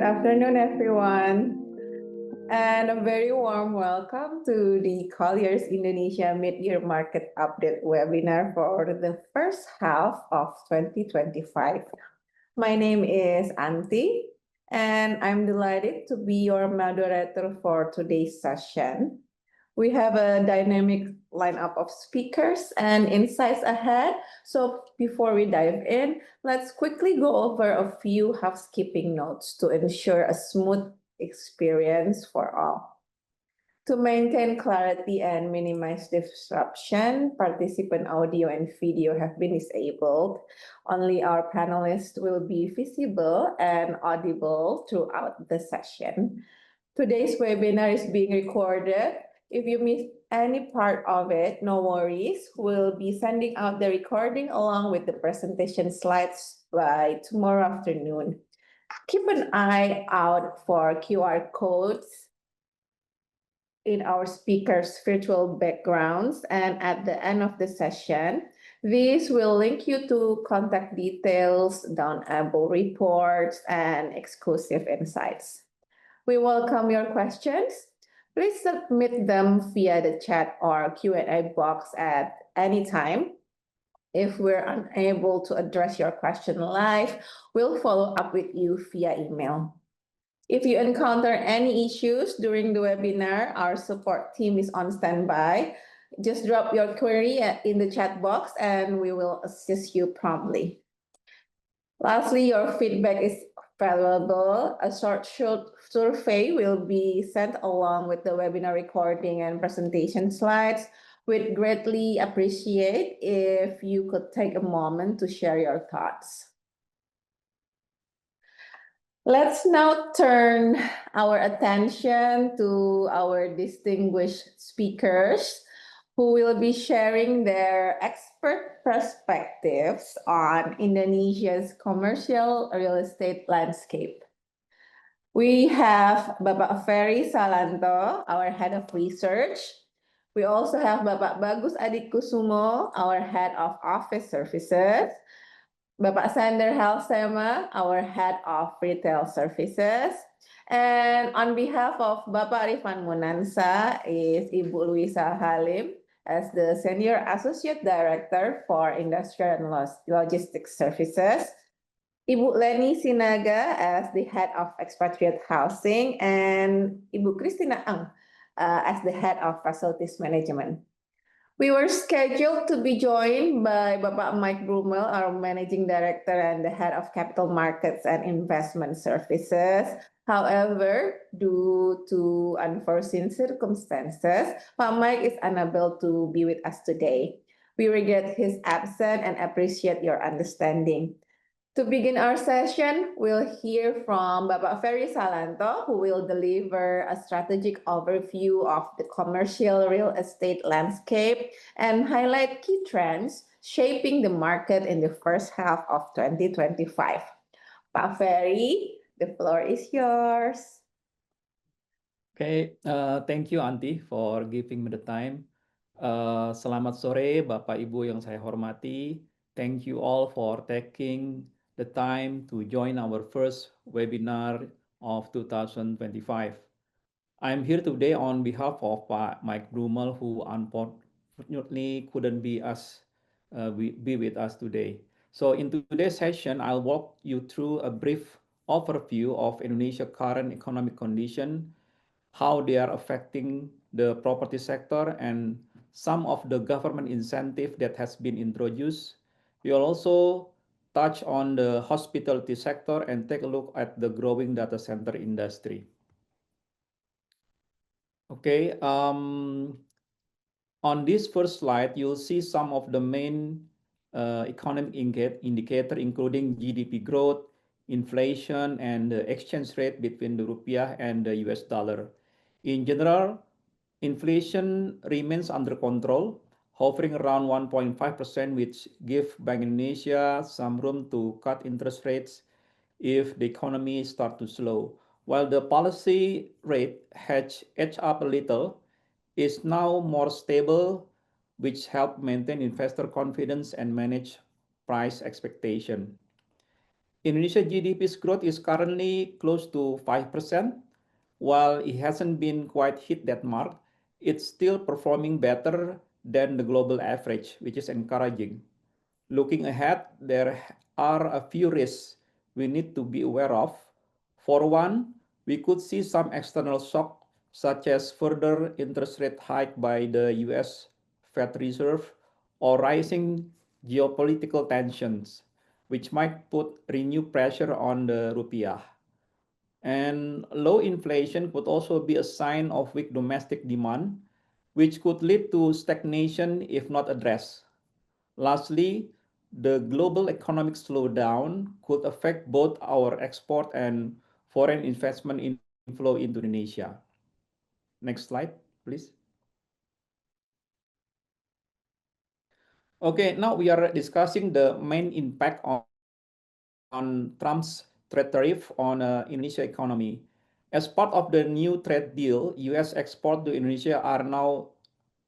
afternoon, everyone, and a very warm welcome to the Colliers Indonesia Mid-Year Market Update webinar for the first half of 2025. My name is Anti, and I'm delighted to be your moderator for today's session. We have a dynamic lineup of speakers and insights ahead. So before we dive in, let's quickly go over a few housekeeping notes to ensure a smooth experience for all. To maintain clarity and minimize disruption, participant audio and video have been disabled. Only our panelists will be visible and audible throughout the session. Today's webinar is being recorded. If you miss any part of it, no worries. We'll be sending out the recording along with the presentation slides by tomorrow afternoon. Keep an eye out for QR codes in our speakers' virtual backgrounds, and at the end of the session, this will link you to contact details, downloadable reports, and exclusive insights. We welcome your questions. Please submit them via the chat or Q&A box at any time. If we're unable to address your question live, we'll follow up with you via email. If you encounter any issues during the webinar, our support team is on standby. Just drop your query in the chat box and we will assist you promptly. Lastly, your feedback is valuable. A short survey will be sent along with the webinar recording and presentation slides. We'd greatly appreciate if you could take a moment to share your thoughts. Let's now turn our attention to our distinguished speakers who will be sharing their expert perspectives on Indonesia's commercial real estate landscape. We have Bapak Ferry Salanto, our head of research. We also have Bapak Bagus Adikusumo, our head of office services. Bapak Halsema, our head of retail services. And on behalf of Bapak Rifan Munansa is Ibu Louisa Halim as the Senior Associate Director for Industrial and Logistic Services. Ibu Lenny Es-sinaga as the Head of Expatriate Housing, and Ibu Christina as the Head of Facilities Management. We were scheduled to be joined by Bapak Mike Brummel, our Managing Director and the Head of Capital Markets and Investment Services. However, due to unforeseen circumstances, Pak Mike is unable to be with us today. We regret his absence and appreciate your understanding. To begin our session, we'll hear from Bapak Ferry Salanto, who will deliver a strategic overview of the commercial real estate landscape and highlight key trends shaping the market in the first half of 2025. Pak Ferry, the floor is yours. Okay, thank you Anti for giving me the time. Selamat sore Bapak Ibu yang saya hormati. Thank you all for taking the time to join our first webinar of 2025. I'm here today on behalf of Mike Brummel, who unfortunately couldn't be with us today. So in today's session, I'll walk you through a brief overview of Indonesia's current economic condition, how they are affecting the property sector, and some of the government incentive that has been introduced. We'll also touch on the hospitality sector and take a look at the growing data center industry. Okay, on this first slide, you'll see some of the main economic indicator, including GDP growth, inflation, and the exchange rate between the rupiah and the US dollar. In general, inflation remains under control, hovering around 1.5%, which gives Bank Indonesia some room to cut interest rates if the economy starts to slow. While the policy rate has edged up a little, is now more stable, which help maintain investor confidence and manage price expectation. Indonesia GDP's growth is currently close to 5%. While it hasn't been quite hit that mark, it's still performing better than the global average, which is encouraging. Looking ahead, there are a few risks we need to be aware of. For one, we could see some external shock, such as further interest rate hike by the US Fed Reserve or rising geopolitical tensions, which might put renewed pressure on the rupiah. And low inflation could also be a sign of weak domestic demand, which could lead to stagnation if not addressed. Lastly, the global economic slowdown could affect both our export and foreign investment inflow into Indonesia. Next slide, please. Okay, now we are discussing the main impact on Trump's trade tariff on Indonesia economy. As part of the new trade deal, US export to Indonesia are now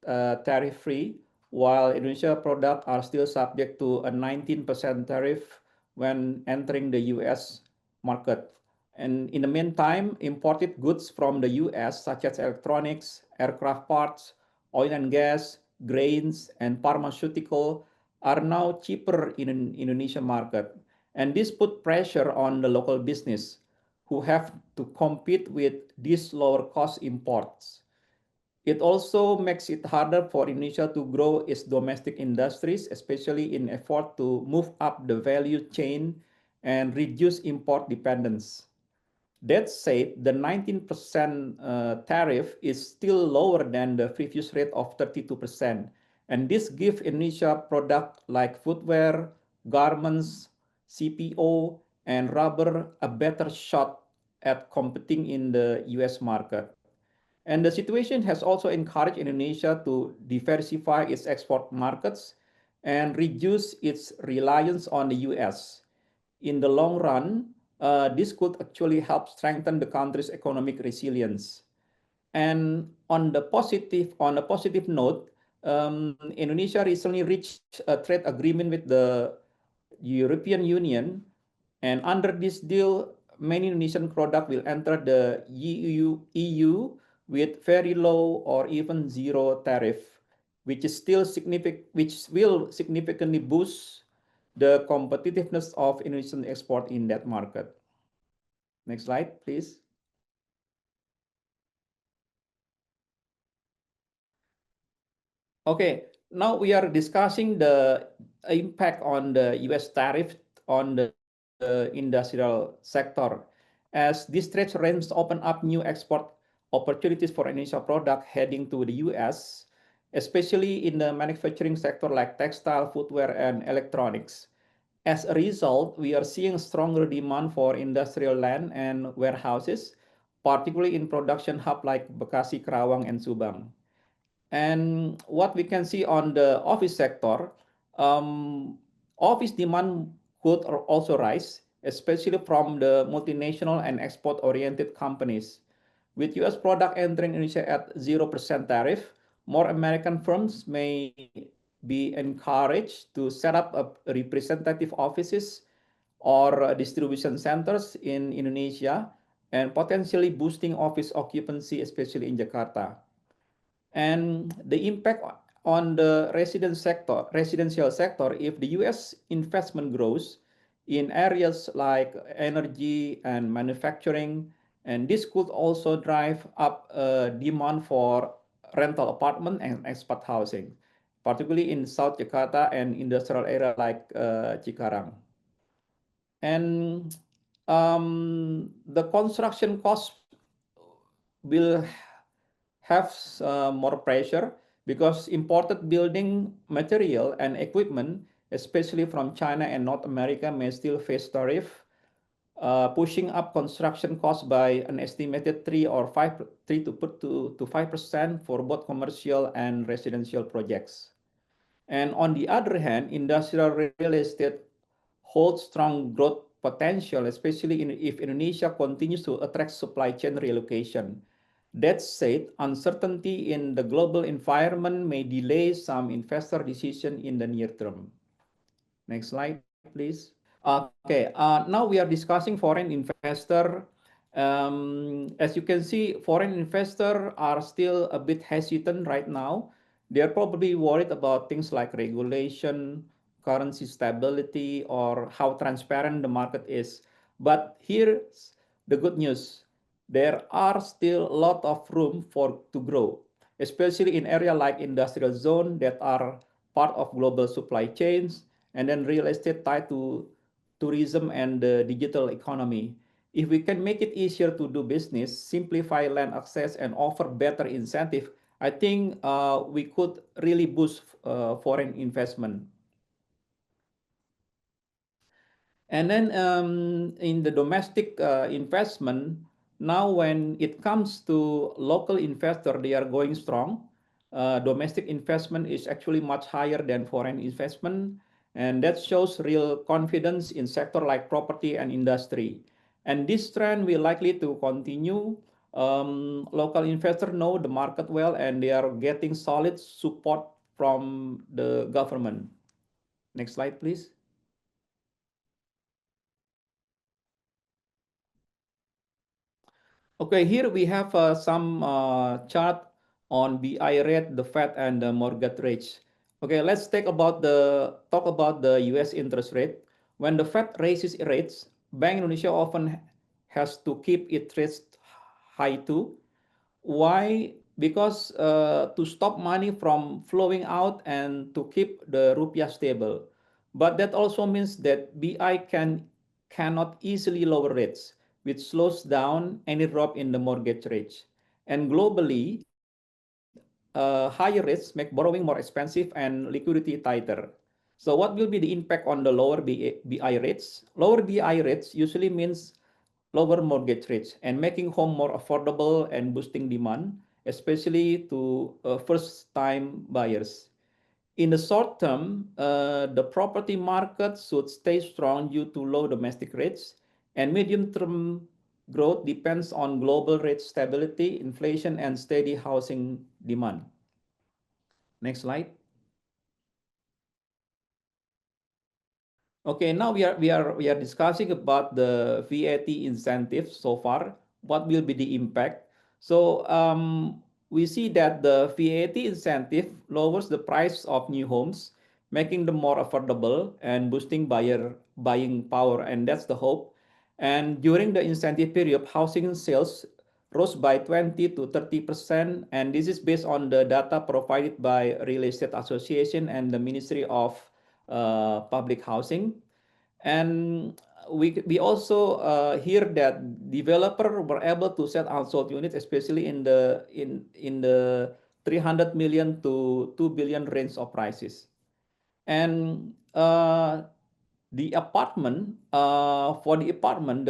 tariff-free, while Indonesia products are still subject to a 19% tariff when entering the US market. And in the meantime, imported goods from the US, such as electronics, aircraft parts, oil and gas, grains, and pharmaceutical, are now cheaper in an Indonesian market. And this put pressure on the local business who have to compete with these lower cost imports. It also makes it harder for Indonesia to grow its domestic industries, especially in effort to move up the value chain and reduce import dependence. That said, the 19% tariff is still lower than the previous rate of 32%. And this gives Indonesia products like footwear, garments, CPO, and rubber a better shot at competing in the US market. And the situation has also encouraged Indonesia to diversify its export markets and reduce its reliance on the US. In the long run, this could actually help strengthen the country's economic resilience. And on a positive note, Indonesia recently reached a trade agreement with the European Union, and under this deal, many Indonesian products will enter the EU with very low or even zero tariff, which will significantly boost the competitiveness of Indonesian export in that market. Next slide, please. Okay, now we are discussing the impact on the US tariff on the industrial sector. As these trade arrangements open up new export opportunities for Indonesia product heading to the US, especially in the manufacturing sector like textile, footwear, and electronics. As a result, we are seeing stronger demand for industrial land and warehouses, particularly in production hubs like Bekasi, Karawang, and Subang. And what we can see on the office sector, um, office demand could also rise, especially from the multinational and export-oriented companies. With US product entering Indonesia at 0% tariff, more American firms may be encouraged to set up representative offices or distribution centers in Indonesia and potentially boosting office occupancy, especially in Jakarta. And the impact on the residential sector, if the US investment grows in areas like energy and manufacturing, and this could also drive up demand for rental apartment and expat housing, particularly in South Jakarta and industrial area like Cikarang. And the construction costs will have more pressure because imported building material and equipment, especially from China and North America, may still face tariff, pushing up construction costs by an estimated 3 to 5% for both commercial and residential projects. And on the other hand, industrial real estate holds strong growth potential, especially if Indonesia continues to attract supply chain relocation. That said, uncertainty in the global environment may delay some investor decision in the near term. Next slide, please. Okay, now we are discussing foreign investor. As you can see, foreign investors are still a bit hesitant right now. They're probably worried about things like regulation, currency stability, or how transparent the market is. But here's the good news. There are still a lot of room for to grow, especially in area like industrial zone that are part of global supply chains, and then real estate tied to tourism and the digital economy. If we can make it easier to do business, simplify land access, and offer better incentive, I think we could really boost foreign investment. And then in the domestic investment, now when it comes to local investor, they are going strong. Domestic investment is actually much higher than foreign investment, and that shows real confidence in sector like property and industry. And this trend will likely to continue. Local investors know the market well, and they are getting solid support from the government. Next slide, please. Okay, here we have some chart on BI rate, the Fed, and the mortgage rates. Okay, let's talk about the U.S. interest rate. When the Fed raises rates, Bank Indonesia often has to keep its rates high too. Why? Because to stop money from flowing out and to keep the rupiah stable. But that also means that BI cannot easily lower rates, which slows down any drop in the mortgage rates. And globally, higher rates make borrowing more expensive and liquidity tighter. So what will be the impact on the lower BI rates? Lower BI rates usually means lower mortgage rates and making home more affordable and boosting demand, especially to first-time buyers. In the short term, the property market should stay strong due to low domestic rates, and medium-term growth depends on global rate stability, inflation, and steady housing demand. Next slide. Okay, now we are discussing about the VAT incentive so far. What will be the impact? So we see that the VAT incentive lowers the price of new homes, making them more affordable and boosting buyer buying power, and that's the hope. And during the incentive period, housing sales rose by 20 to 30%, and this is based on the data provided by Real Estate Association and the Ministry of public housing. And we also hear that developer were able to sell unsold units, especially in the 300 million to 2 billion range of prices. And the apartment for the apartment,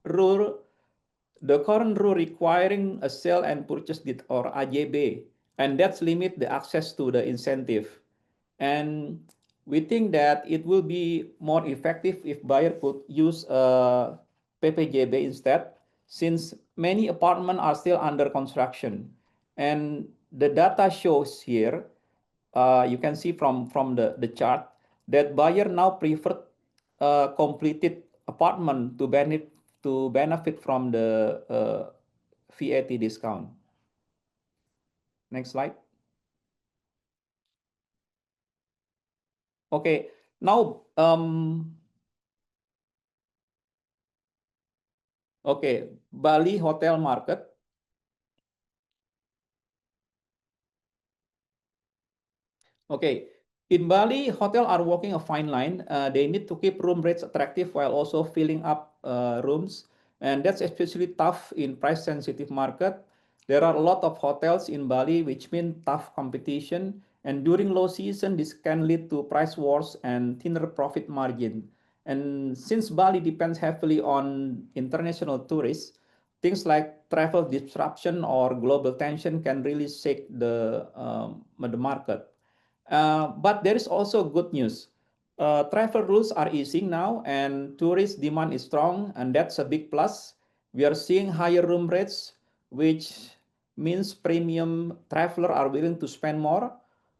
rule the current rule requiring a sale and purchase deed or AJB, and that's limit the access to the incentive. And we think that it will be more effective if buyer could use PPJB instead, since many apartments are still under construction. And the data shows here, you can see from the chart that buyer now prefer completed apartment to benefit from the VAT discount. Next slide. Okay, now okay, Bali hotel market. Okay, in Bali, hotel are walking a fine line. They need to keep room rates attractive while also filling up rooms, and that's especially tough in price-sensitive market. There are a lot of hotels in Bali, which mean tough competition. And during low season, this can lead to price wars and thinner profit margin. And since Bali depends heavily on international tourists, things like travel disruption or global tension can really shake the market. But there is also good news. Travel rules are easing now, and tourist demand is strong, and that's a big plus. We are seeing higher room rates, which means premium traveler are willing to spend more.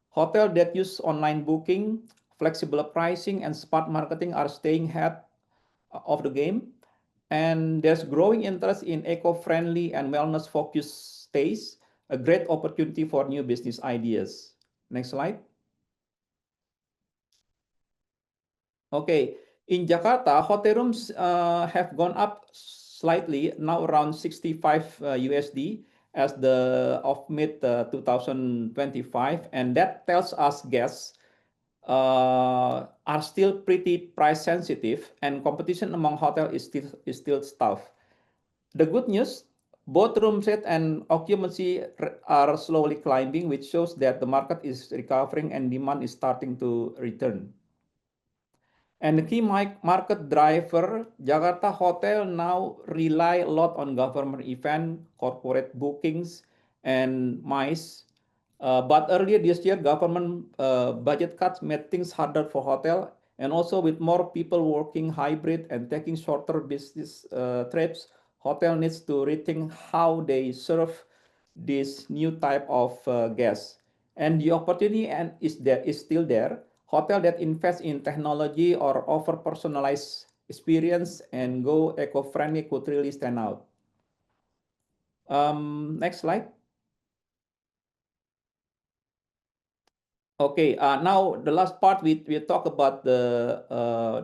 Hotel that use online booking, flexible pricing, and smart marketing are staying ahead of the game. And there's growing interest in eco-friendly and wellness-focused stays, a great opportunity for new business ideas. Next slide. Okay, in Jakarta, hotel rooms have gone up slightly, now around 65 USD as the of mid 2025, and that tells us guests are still pretty price sensitive, and competition among hotels is still tough. The good news, both room rate and occupancy are slowly climbing, which shows that the market is recovering and demand is starting to return. And the key market driver, Jakarta Hotel now rely a lot on government event, corporate bookings, and MICE. But earlier this year, government budget cuts made things harder for hotel, and also with more people working hybrid and taking shorter business trips, hotel needs to rethink how they serve this new type of guests. And the opportunity and is still there. Hotel that invest in technology or offer personalized experience and go eco-friendly could really stand out. Next slide. Okay, now the last part we talk about the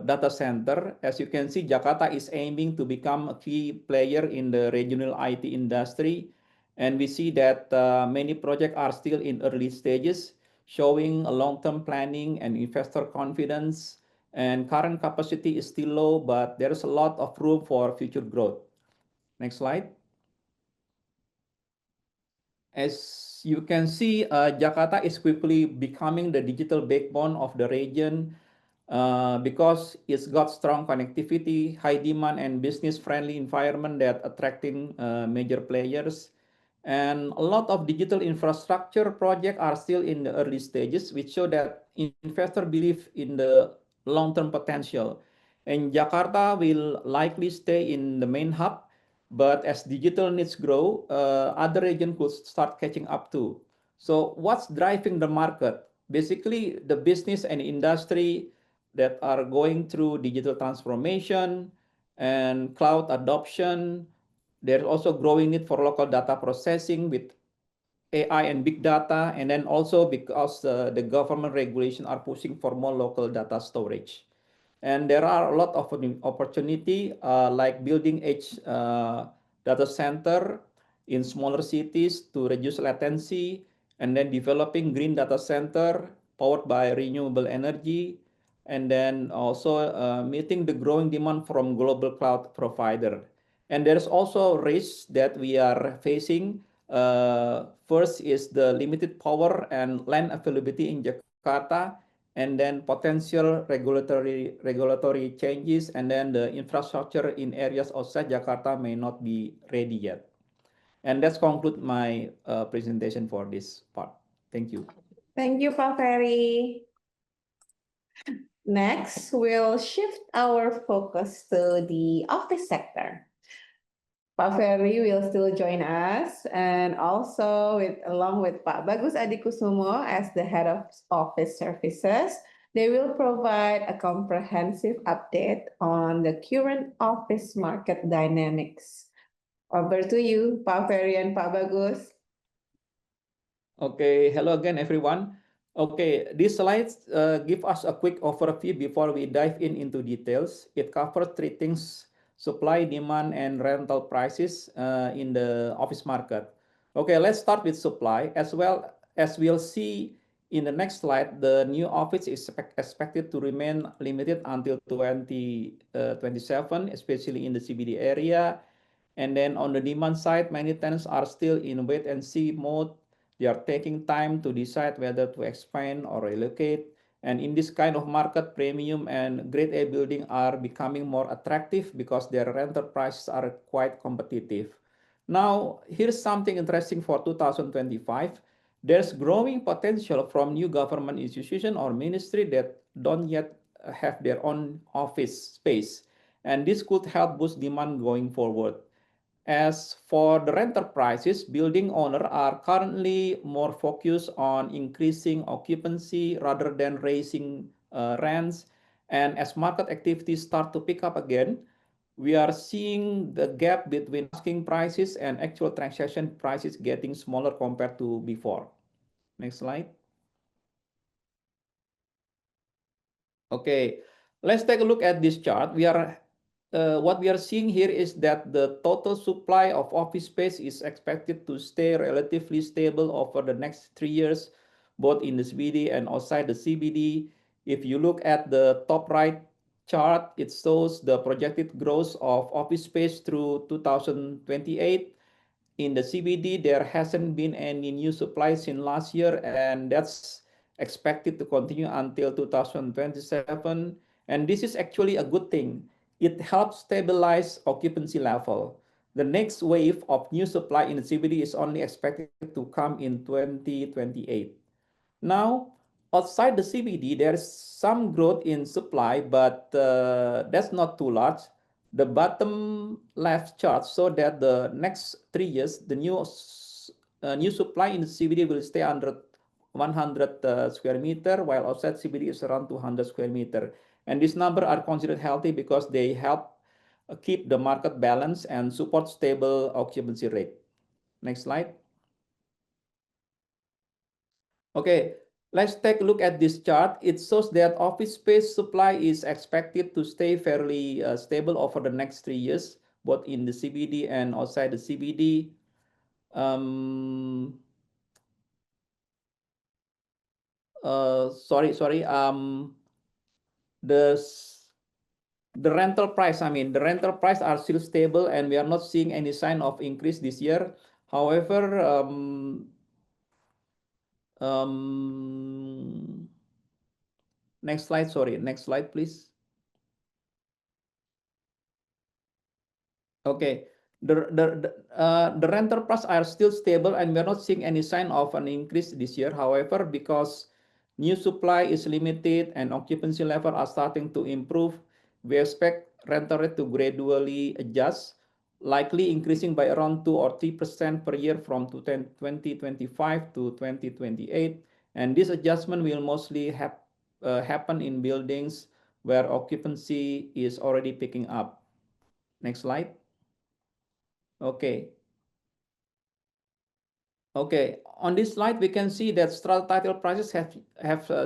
data center. As you can see, Jakarta is aiming to become a key player in the regional IT industry, and we see that many projects are still in early stages, showing a long-term planning and investor confidence. And current capacity is still low, but there is a lot of room for future growth. Next slide. As you can see, Jakarta is quickly becoming the digital backbone of the region because it's got strong connectivity, high demand, and business-friendly environment that attracting major players. And a lot of digital infrastructure projects are still in the early stages, which show that investors believe in the long-term potential. And Jakarta will likely stay in the main hub, but as digital needs grow, other regions could start catching up too. So what's driving the market? Basically, the business and industry that are going through digital transformation and cloud adoption. There's also growing need for local data processing with AI and big data, and then also because the government regulation are pushing for more local data storage. And there are a lot of opportunity like building edge data center in smaller cities to reduce latency, and then developing green data center powered by renewable energy, and then also meeting the growing demand from global cloud provider. And there's also risks that we are facing. First is the limited power and land availability in Jakarta, and then potential regulatory changes, and then the infrastructure in areas outside Jakarta may not be ready yet. And that's conclude my presentation for this part. Thank you. Thank you, Pak Ferry. Next, we'll shift our focus to the office sector. Pak Ferry will still join us, and also along with Pak Bagus Adikusumo as the head of office services, they will provide a comprehensive update on the current office market dynamics. Over to you, Pak Ferry and Pak Bagus. Okay, hello again, everyone. Okay, these slides give us a quick overview before we dive into details. It covers three things: supply, demand, and rental prices in the office market. Okay, let's start with supply. As well as we'll see in the next slide, the new office is expected to remain limited until 2027, especially in the CBD area. And then on the demand side, many tenants are still in wait and see mode. They are taking time to decide whether to expand or relocate. And in this kind of market, premium and grade A building are becoming more attractive because their rental prices are quite competitive. Now, here's something interesting for 2025. There's growing potential from new government institution or ministry that don't yet have their own office space. And this could help boost demand going forward. As for the renter prices, building owners are currently more focused on increasing occupancy rather than raising rents. And as market activities start to pick up again, we are seeing the gap between asking prices and actual transaction prices getting smaller compared to before. Next slide. Okay, let's take a look at this chart. What we are seeing here is that the total supply of office space is expected to stay relatively stable over the next 3 years, both in the CBD and outside the CBD. If you look at the top right chart, it shows the projected growth of office space through 2028. In the CBD, there hasn't been any new supply since last year, and that's expected to continue until 2027. And this is actually a good thing. It helps stabilize occupancy level. The next wave of new supply in the CBD is only expected to come in 2028. Now, outside the CBD, there is some growth in supply, but that's not too large. The bottom left chart show that the next 3 years, the new supply in the CBD will stay under 100 square meter, while outside CBD is around 200 square meter. And these numbers are considered healthy because they help keep the market balance and support stable occupancy rate. Next slide. Okay, let's take a look at this chart. It shows that office space supply is expected to stay fairly stable over the next 3 years, both in the CBD and outside the CBD. Um, sorry. The the rental price, the rental price are still stable, and we are not seeing any sign of increase this year. However, next slide. Sorry, next slide, please. Okay. The rental prices are still stable, and we're not seeing any sign of an increase this year. However, because new supply is limited and occupancy level are starting to improve, we expect rental rate to gradually adjust, likely increasing by around 2 or 3% per year from 2025 to 2028. And this adjustment will mostly happen in buildings where occupancy is already picking up. Next slide. Okay. Okay. On this slide, we can see that strata title prices have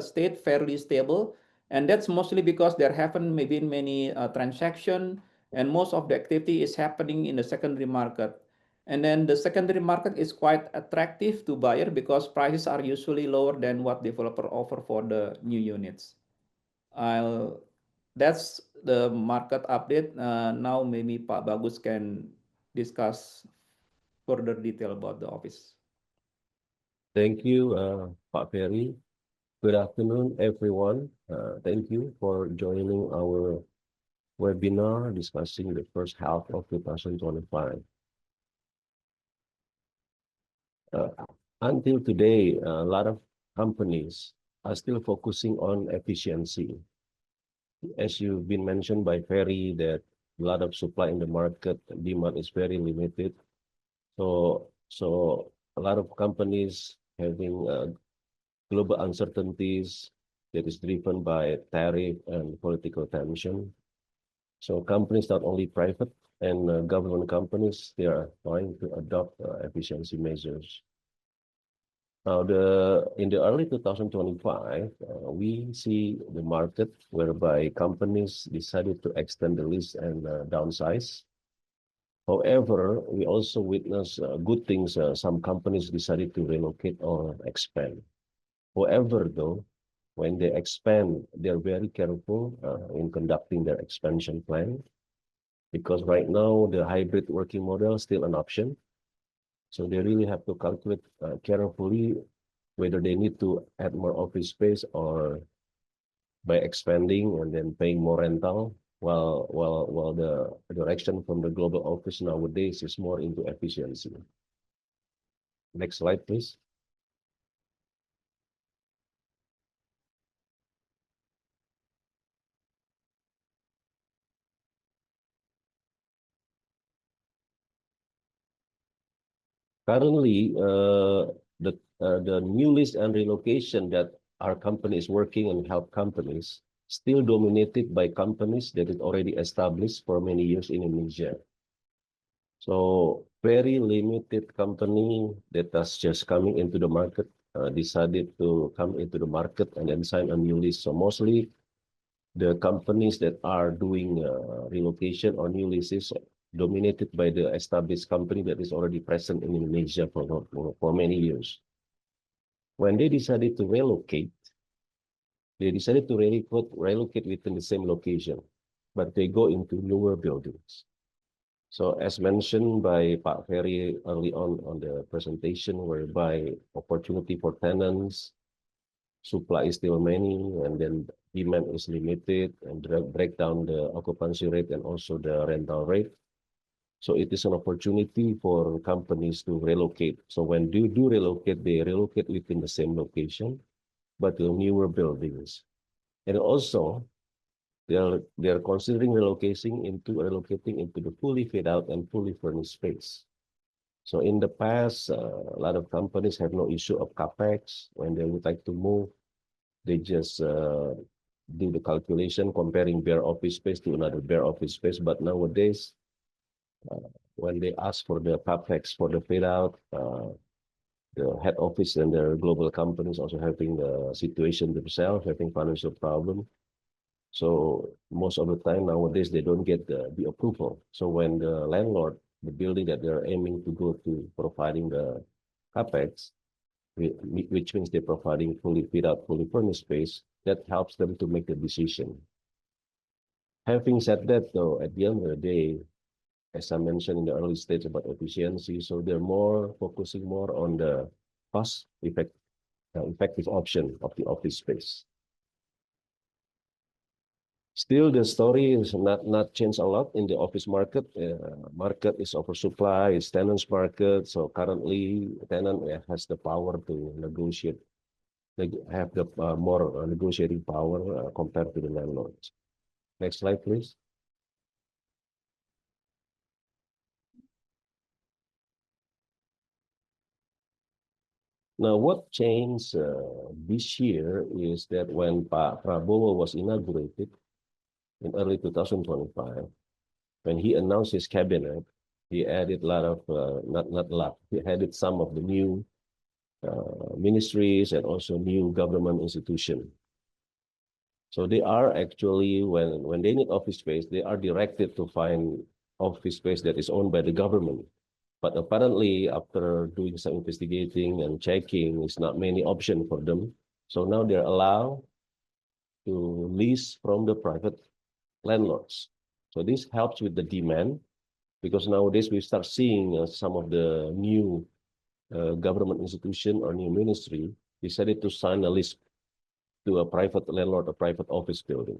stayed fairly stable, and that's mostly because there haven't been many transactions, and most of the activity is happening in the secondary market. And then the secondary market is quite attractive to buyer because prices are usually lower than what developer offer for the new units. I'll That's the market update. Now maybe Pak Bagus can discuss further detail about the office. Thank you, Pak Ferry. Good afternoon, everyone. Thank you for joining our webinar discussing the first half of 2025. Until today, a lot of companies are still focusing on efficiency. As you've been mentioned by Ferry, that a lot of supply in the market, demand is very limited. So a lot of companies having global uncertainties that is driven by tariff and political tension. So companies, not only private and government companies, they are trying to adopt efficiency measures. Now, in the early 2025, we see the market whereby companies decided to extend the lease and downsize. However, we also witness good things. Some companies decided to relocate or expand. However, though, when they expand, they're very careful in conducting their expansion plan, because right now the hybrid working model is still an option. So they really have to calculate carefully whether they need to add more office space or by expanding and then paying more rental, while the direction from the global office nowadays is more into efficiency. Next slide, please. Currently, the new list and relocation that our company is working and help companies still dominated by companies that is already established for many years in Indonesia. So very limited company that is just coming into the market decided to come into the market and then sign a new list. So mostly the companies that are doing relocation or new leases dominated by the established company that is already present in Indonesia for many years. When they decided to relocate, they decided to relocate within the same location, but they go into newer buildings. So as mentioned by Pak Ferry early on the presentation, whereby opportunity for tenants, supply is still many, and then demand is limited, and break down the occupancy rate and also the rental rate. So it is an opportunity for companies to relocate. So when they do relocate, they relocate within the same location, but to newer buildings. And also, they're considering relocating into the fully fit out and fully furnished space. So in the past, a lot of companies have no issue of capex. When they would like to move, they just do the calculation comparing bare office space to another bare office space. But nowadays, when they ask for the capex for the fit out, the head office and their global companies also having the situation themselves, having financial problem. So most of the time nowadays, they don't get the approval. So when the landlord, the building that they're aiming to go to providing the capex, which means they're providing fully fit out, fully furnished space, that helps them to make the decision. Having said that, though, at the end of the day, as I mentioned in the early stage about efficiency, so they're more focusing more on the effective option of the office space. Still, the story is not changed a lot in the office market. Market is oversupply, it's tenants market. So currently, tenant has the power to negotiate. They have the more negotiating power compared to the landlords. Next slide, please. Now, what changed this year is that when Pak Prabowo was inaugurated in early 2025, when he announced his cabinet, he added a lot of, not a lot, he added some of the new ministries and also new government institutions. So they are actually, when they need office space, they are directed to find office space that is owned by the government. But apparently, after doing some investigating and checking, it's not many options for them. So now they're allowed to lease from the private landlords. So this helps with the demand, because nowadays we start seeing some of the new government institution or new ministry decided to sign a lease to a private landlord, a private office building.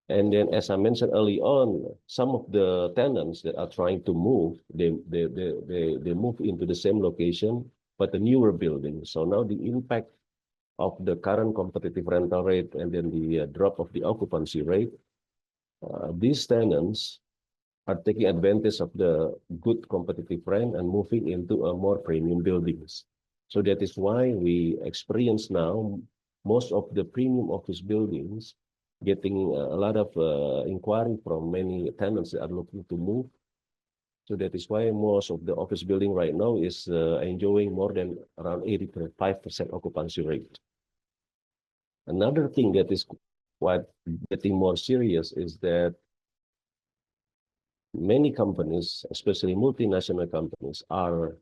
And then, as I mentioned early on, some of the tenants that are trying to move, they move into the same location, but the newer building. So now the impact of the current competitive rental rate and then the drop of the occupancy rate, these tenants are taking advantage of the good competitive rent and moving into a more premium buildings. So that is why we experience now most of the premium office buildings getting a lot of inquiry from many tenants that are looking to move. So that is why most of the office building right now is enjoying more than around 85% occupancy rate. Another thing that is quite getting more serious is that many companies, especially multinational companies, are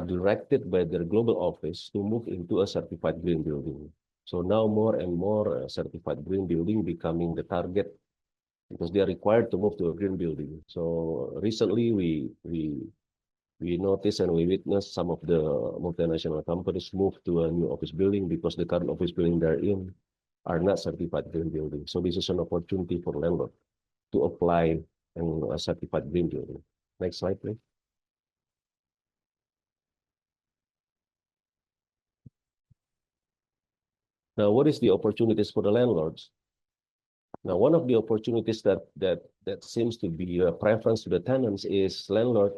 directed by their global office to move into a certified green building. So now more and more certified green building becoming the target, because they are required to move to a green building. So recently we noticed and we witnessed some of the multinational companies move to a new office building because the current office building they're in are not certified green building. So this is an opportunity for landlord to apply in a certified green building. Next slide, please. Now, what is the opportunities for the landlords? Now, one of the opportunities that seems to be a preference to the tenants is landlord,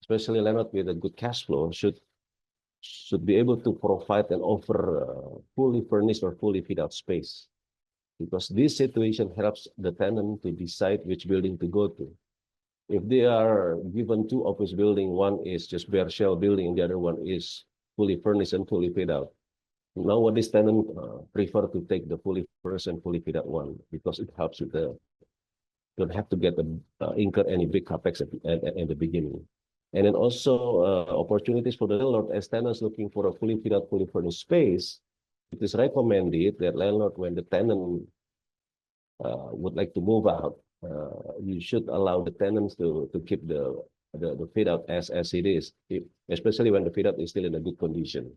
especially landlord with a good cash flow, should be able to provide and offer fully furnished or fully fit out space, because this situation helps the tenant to decide which building to go to. If they are given two office building, one is just bare shell building, and the other one is fully furnished and fully fit out. Nowadays, tenant prefer to take the fully furnished and fully fit out one, because it helps with the, don't have to get incur any big capex at the beginning. And then also opportunities for the landlord as tenants looking for a fully fit out, fully furnished space. It is recommended that landlord, when the tenant would like to move out, you should allow the tenants to keep the fit out as it is, especially when the fit out is still in a good condition.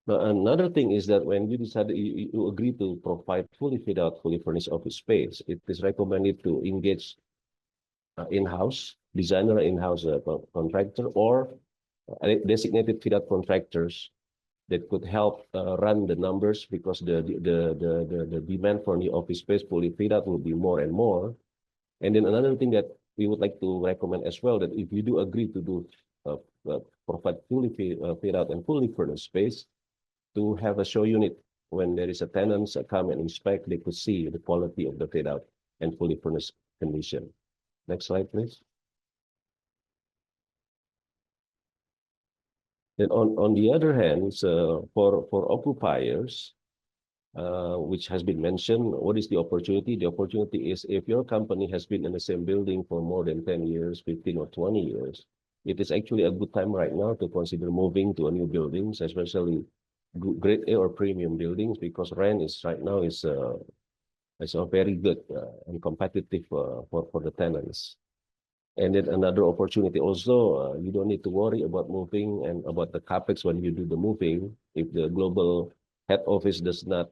Now, another thing is that when you decide you agree to provide fully fit out, fully furnished office space, it is recommended to engage in-house designer, in-house contractor, or designated fit out contractors that could help run the numbers, because the demand for new office space fully fit out will be more and more. And then another thing that we would like to recommend as well, that if you do agree to do provide fully fit out and fully furnished space, to have a show unit when there is a tenants come and inspect, they could see the quality of the fit out and fully furnished condition. Next slide, please. Then on the other hand, for occupiers, which has been mentioned, what is the opportunity? The opportunity is if your company has been in the same building for more than 10 years, 15 or 20 years, it is actually a good time right now to consider moving to a new buildings, especially grade A or premium buildings, because rent is right now is a very good and competitive for the tenants. And then another opportunity also, you don't need to worry about moving and about the capex when you do the moving. If the global head office does not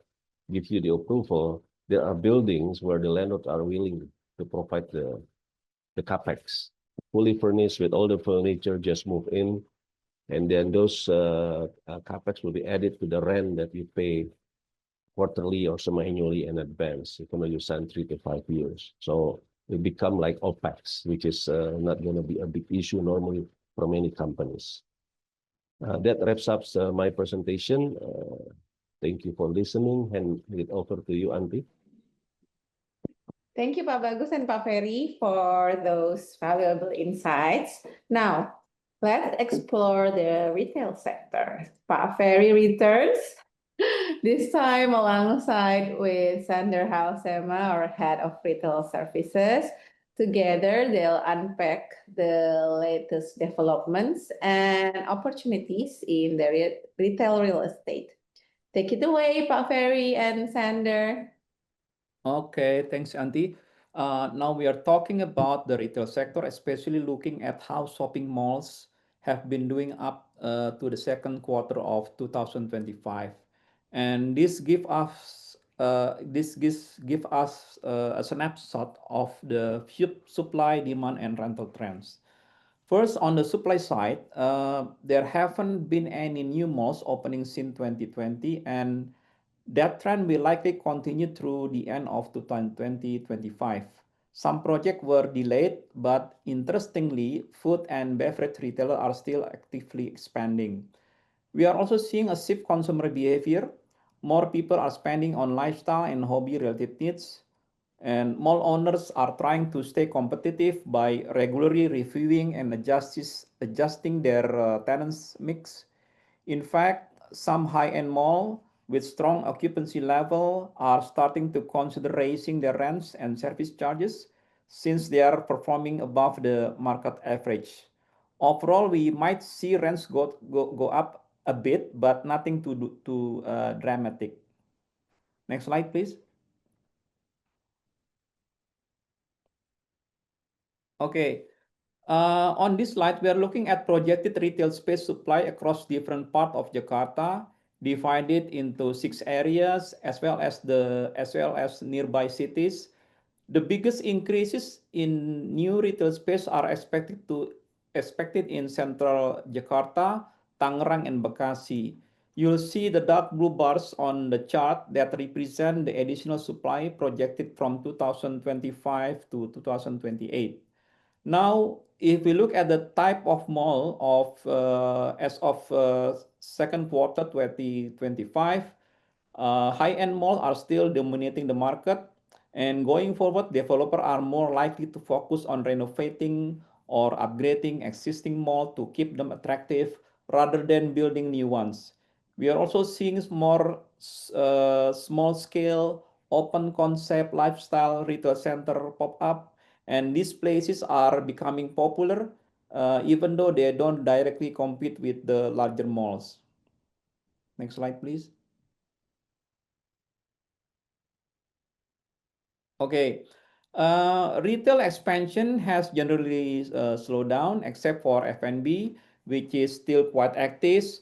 give you the approval, there are buildings where the landlords are willing to provide the capex, fully furnished with all the furniture, just move in. And then those capex will be added to the rent that you pay quarterly or semi-annually in advance. You're going to use 3 to 5 years. So it become like OPEX, which is not going to be a big issue normally for many companies. That wraps up my presentation. Thank you for listening, and it over to you, Auntie. Thank you, Pak Bagus and Pak Ferry, for those valuable insights. Now, let's explore the retail sector. Pak Ferry returns, this time alongside with Sander Halsema, our head of retail services. Together, they'll unpack the latest developments and opportunities in the retail real estate. Take it away, Pak Ferry and Sander. Okay, thanks, Auntie. Now we are talking about the retail sector, especially looking at how shopping malls have been doing up to the second quarter of 2025. And this give us a snapshot of the supply, demand, and rental trends. First, on the supply side, there haven't been any new malls opening since 2020, and that trend will likely continue through the end of 2025. Some projects were delayed, but interestingly, food and beverage retailers are still actively expanding. We are also seeing a shift consumer behavior. More people are spending on lifestyle and hobby-related needs, and mall owners are trying to stay competitive by regularly reviewing and adjusting their tenants mix. In fact, some high-end malls with strong occupancy level are starting to consider raising their rents and service charges since they are performing above the market average. Overall, we might see rents go up a bit, but nothing too dramatic. Next slide, please. Okay, on this slide, we are looking at projected retail space supply across different parts of Jakarta, divided into 6 areas as well as nearby cities. The biggest increases in new retail space are expected in central Jakarta, Tangerang, and Bekasi. You'll see the dark blue bars on the chart that represent the additional supply projected from 2025 to 2028. Now, if we look at the type of mall as of second quarter 2025, high-end malls are still dominating the market, and going forward, developers are more likely to focus on renovating or upgrading existing malls to keep them attractive rather than building new ones. We are also seeing more small-scale, open-concept lifestyle retail center pop up, and these places are becoming popular, even though they don't directly compete with the larger malls. Next slide, please. Okay, retail expansion has generally slowed down, except for F&B, which is still quite active.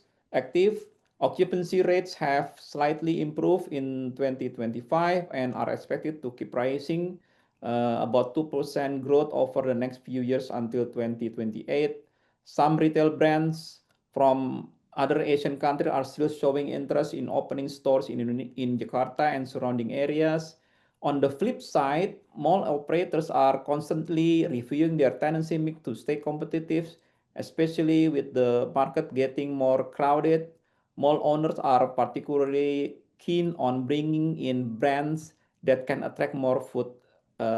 Occupancy rates have slightly improved in 2025 and are expected to keep rising, about 2% growth over the next few years until 2028. Some retail brands from other Asian countries are still showing interest in opening stores in Jakarta and surrounding areas. On the flip side, mall operators are constantly reviewing their tenancy mix to stay competitive, especially with the market getting more crowded. Mall owners are particularly keen on bringing in brands that can attract more foot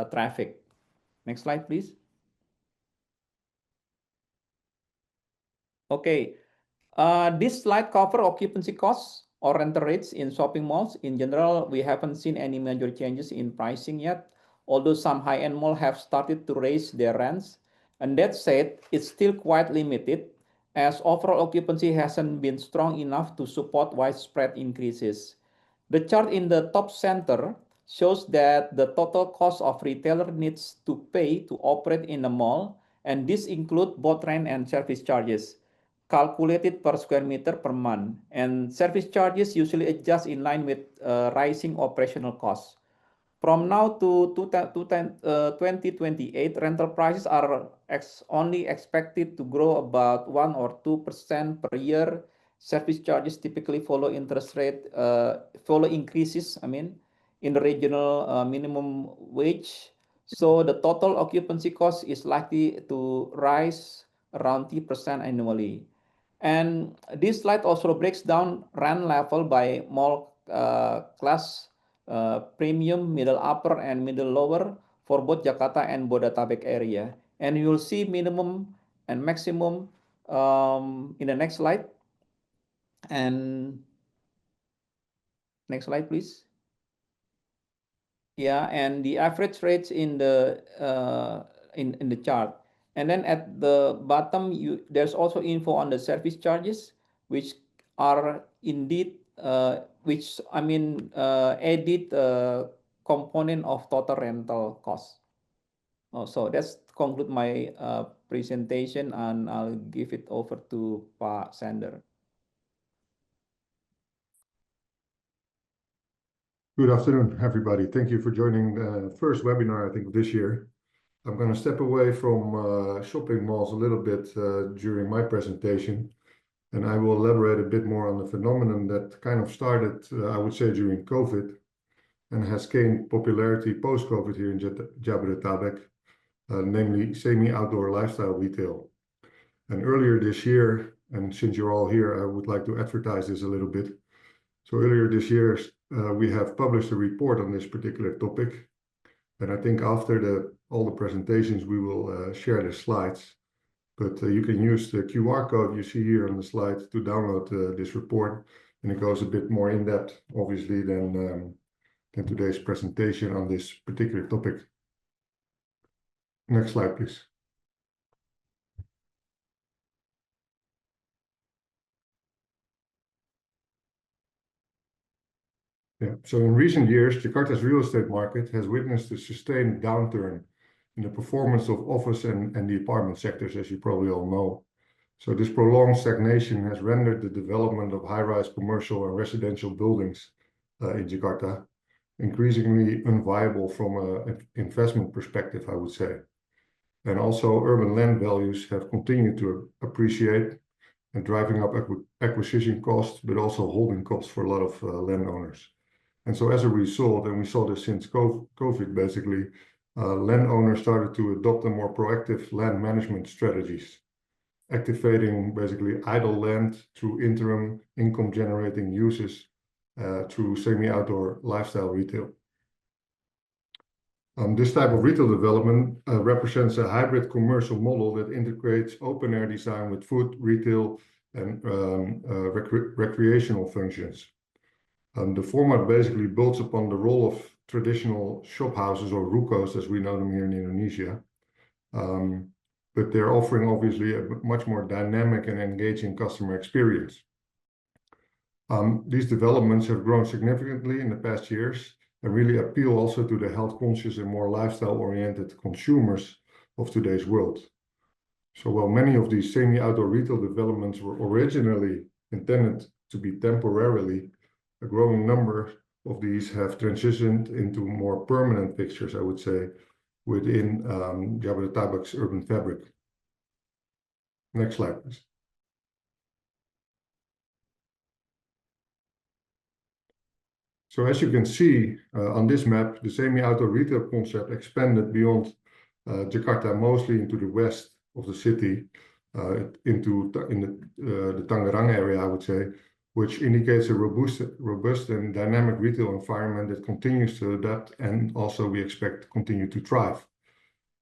traffic. Next slide, please. Okay, this slide cover occupancy costs or rental rates in shopping malls. In general, we haven't seen any major changes in pricing yet, although some high-end malls have started to raise their rents. And that said, it's still quite limited as overall occupancy hasn't been strong enough to support widespread increases. The chart in the top center shows that the total cost of retailer needs to pay to operate in a mall, and this includes both rent and service charges, calculated per square meter per month, and service charges usually adjust in line with rising operational costs. From now to 2028, rental prices are only expected to grow about 1 or 2% per year. Service charges typically follow follow increases, in the regional minimum wage. So the total occupancy cost is likely to rise around 3% annually. And this slide also breaks down rent level by mall class, premium, middle upper, and middle lower for both Jakarta and Bodetabek area. And you'll see minimum and maximum in the next slide. And next slide, please. Yeah, and the average rates in the chart. And then at the bottom, there's also info on the service charges, which are indeed added component of total rental cost. So that's conclude my presentation, and I'll give it over to Pak Sander. Good afternoon, everybody. Thank you for joining the first webinar, I think, this year. I'm going to step away from shopping malls a little bit during my presentation, and I will elaborate a bit more on the phenomenon that kind of started, I would say, during COVID and has gained popularity post-COVID here in Jabodetabek, namely semi-outdoor lifestyle retail. And earlier this year, and since you're all here, I would like to advertise this a little bit. So earlier this year, we have published a report on this particular topic. And I think after all the presentations, we will share the slides. But you can use the QR code you see here on the slide to download this report. And it goes a bit more in depth, obviously, than today's presentation on this particular topic. Next slide, please. Yeah. So in recent years, Jakarta's real estate market has witnessed a sustained downturn in the performance of office and the apartment sectors, as you probably all know. So this prolonged stagnation has rendered the development of high-rise commercial and residential buildings in Jakarta increasingly unviable from an investment perspective, I would say. And also urban land values have continued to appreciate, and driving up acquisition costs, but also holding costs for a lot of landowners. And so as a result, and we saw this since COVID basically, landowners started to adopt a more proactive land management strategies, activating basically idle land through interim income generating uses through semi-outdoor lifestyle retail. This type of retail development represents a hybrid commercial model that integrates open-air design with food, retail, and recreational functions. The format basically builds upon the role of traditional shop houses or rucos, as we know them here in Indonesia. But they're offering obviously a much more dynamic and engaging customer experience. These developments have grown significantly in the past years and really appeal also to the health conscious and more lifestyle-oriented consumers of today's world. So while many of these semi-outdoor retail developments were originally intended to be temporarily, a growing number of these have transitioned into more permanent fixtures, I would say, within Jabodetabek's urban fabric. Next slide, please. So as you can see on this map, the semi-outdoor retail concept expanded beyond Jakarta, mostly into the west of the city, into the Tangerang area, I would say, which indicates a robust and dynamic retail environment that continues to adapt and also we expect to continue to thrive.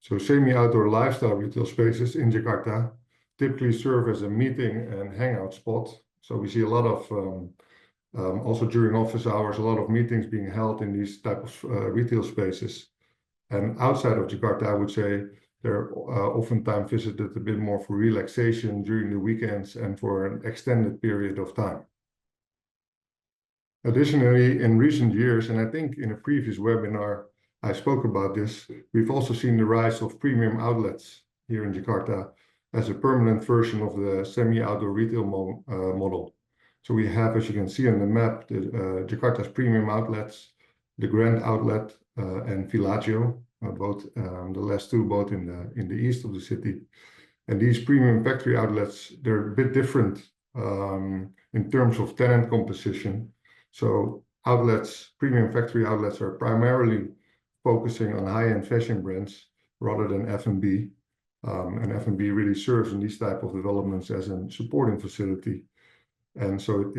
So semi-outdoor lifestyle retail spaces in Jakarta typically serve as a meeting and hangout spot. So we see a lot of also during office hours, a lot of meetings being held in these type of retail spaces. And outside of Jakarta, I would say they're oftentimes visited a bit more for relaxation during the weekends and for an extended period of time. Additionally, in recent years, and I think in a previous webinar, I spoke about this, we've also seen the rise of premium outlets here in Jakarta as a permanent version of the semi-outdoor retail model. So we have, as you can see on the map, Jakarta's premium outlets, the Grand Outlet and Villaggio, both the last two, both in the east of the city. And these premium factory outlets, they're a bit different in terms of tenant composition. So outlets, premium factory outlets, are primarily focusing on high-end fashion brands rather than F&B. And F&B really serves in these type of developments as a supporting facility. And so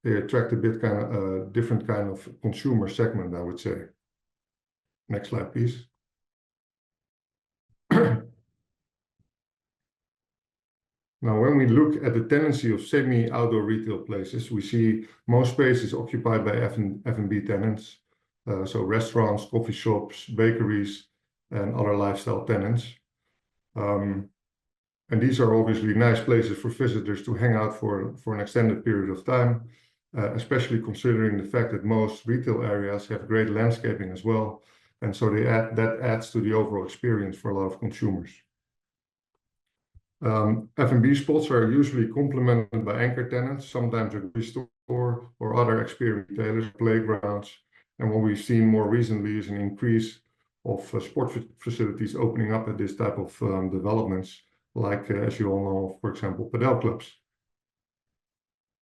they attract a bit kind of different kind of consumer segment, I would say. Next slide, please. Now, when we look at the tendency of semi-outdoor retail places, we see most spaces occupied by F&B tenants. So restaurants, coffee shops, bakeries, and other lifestyle tenants. And these are obviously nice places for visitors to hang out for an extended period of time, especially considering the fact that most retail areas have great landscaping as well. And so that adds to the overall experience for a lot of consumers. F&B spots are usually complemented by anchor tenants, sometimes a grocery store or other experience retailers, playgrounds. And what we've seen more recently is an increase of sport facilities opening up at this type of developments, like, as you all know, for example, padel clubs.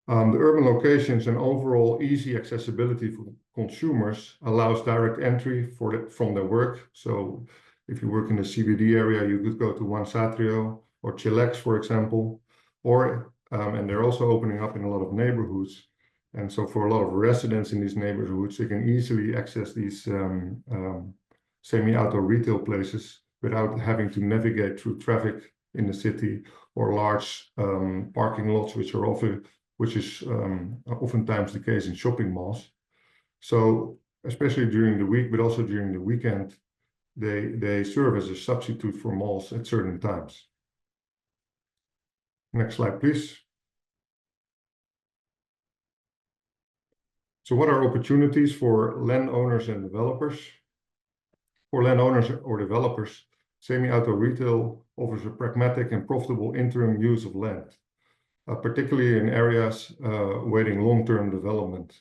The urban locations and overall easy accessibility for consumers allows direct entry from their work. So if you work in the CBD area, you could go to One Satrio or Chillax, for example, or and they're also opening up in a lot of neighborhoods. And so for a lot of residents in these neighborhoods, they can easily access these semi-outdoor retail places without having to navigate through traffic in the city or large parking lots, which is oftentimes the case in shopping malls. So especially during the week, but also during the weekend, they serve as a substitute for malls at certain times. Next slide, please. So what are opportunities for landowners and developers? For landowners or developers, semi-outdoor retail offers a pragmatic and profitable interim use of land, particularly in areas awaiting long-term development.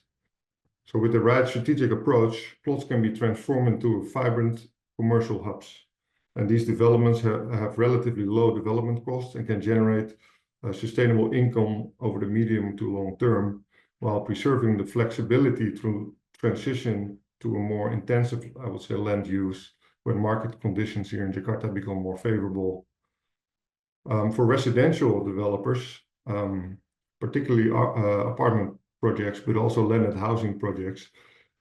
So with the right strategic approach, plots can be transformed into vibrant commercial hubs. And these developments have relatively low development costs and can generate sustainable income over the medium to long term, while preserving the flexibility through transition to a more intensive, I would say, land use when market conditions here in Jakarta become more favorable. For residential developers, particularly apartment projects, but also landed housing projects,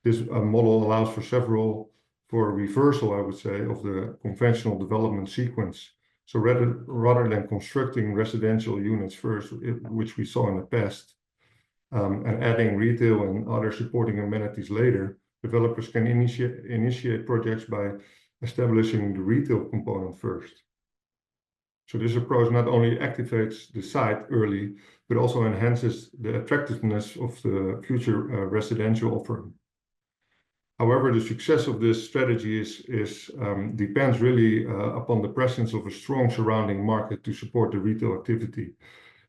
this model allows for a reversal, I would say, of the conventional development sequence. So rather than constructing residential units first, which we saw in the past, and adding retail and other supporting amenities later, developers can initiate projects by establishing the retail component first. So this approach not only activates the site early, but also enhances the attractiveness of the future residential offering. However, the success of this strategy depends really upon the presence of a strong surrounding market to support the retail activity.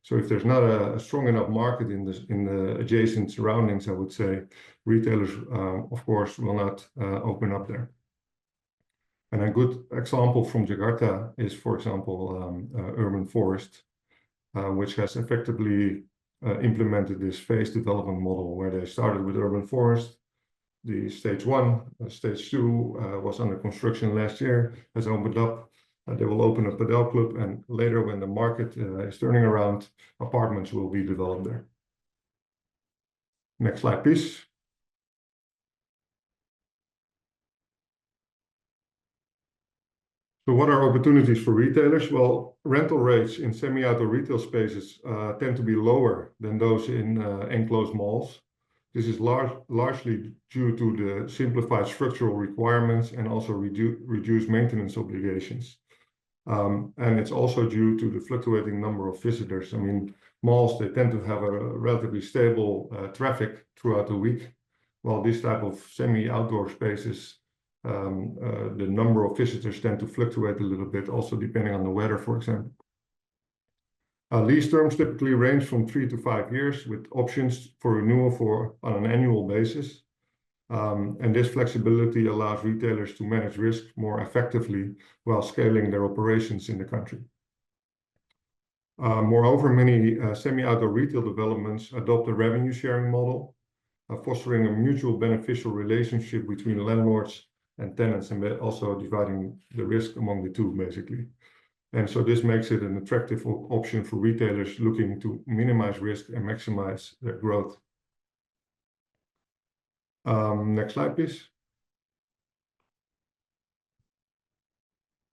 So if there's not a strong enough market in the adjacent surroundings, I would say, retailers, of course, will not open up there. And a good example from Jakarta is, for example, Urban Forest, which has effectively implemented this phased development model where they started with Urban Forest. The stage 1, stage 2 was under construction last year, has opened up. They will open a padel club, and later when the market is turning around, apartments will be developed there. Next slide, please. So what are opportunities for retailers? Well, rental rates in semi-outdoor retail spaces tend to be lower than those in enclosed malls. This is largely due to the simplified structural requirements and also reduced maintenance obligations. And it's also due to the fluctuating number of visitors. I mean, malls, they tend to have a relatively stable traffic throughout the week, while this type of semi-outdoor spaces, the number of visitors tend to fluctuate a little bit, also depending on the weather, for example. Lease terms typically range from 3 to 5 years, with options for renewal on an annual basis. And this flexibility allows retailers to manage risk more effectively while scaling their operations in the country. Moreover, many semi-outdoor retail developments adopt a revenue sharing model, fostering a mutual beneficial relationship between landlords and tenants, and also dividing the risk among the two, basically. And so this makes it an attractive option for retailers looking to minimize risk and maximize their growth. Next slide, please.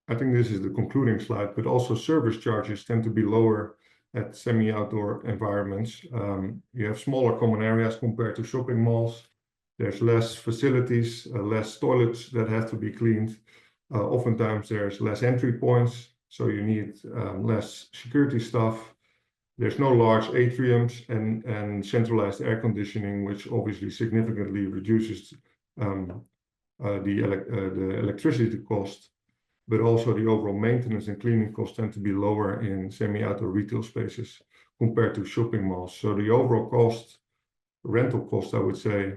I think this is the concluding slide, but also service charges tend to be lower at semi-outdoor environments. You have smaller common areas compared to shopping malls. There's less facilities, less toilets that have to be cleaned. Oftentimes there's less entry points, so you need less security staff. There's no large atriums and centralized air conditioning, which obviously significantly reduces the electricity cost, but also the overall maintenance and cleaning costs tend to be lower in semi-outdoor retail spaces compared to shopping malls. So the overall cost, rental cost, I would say,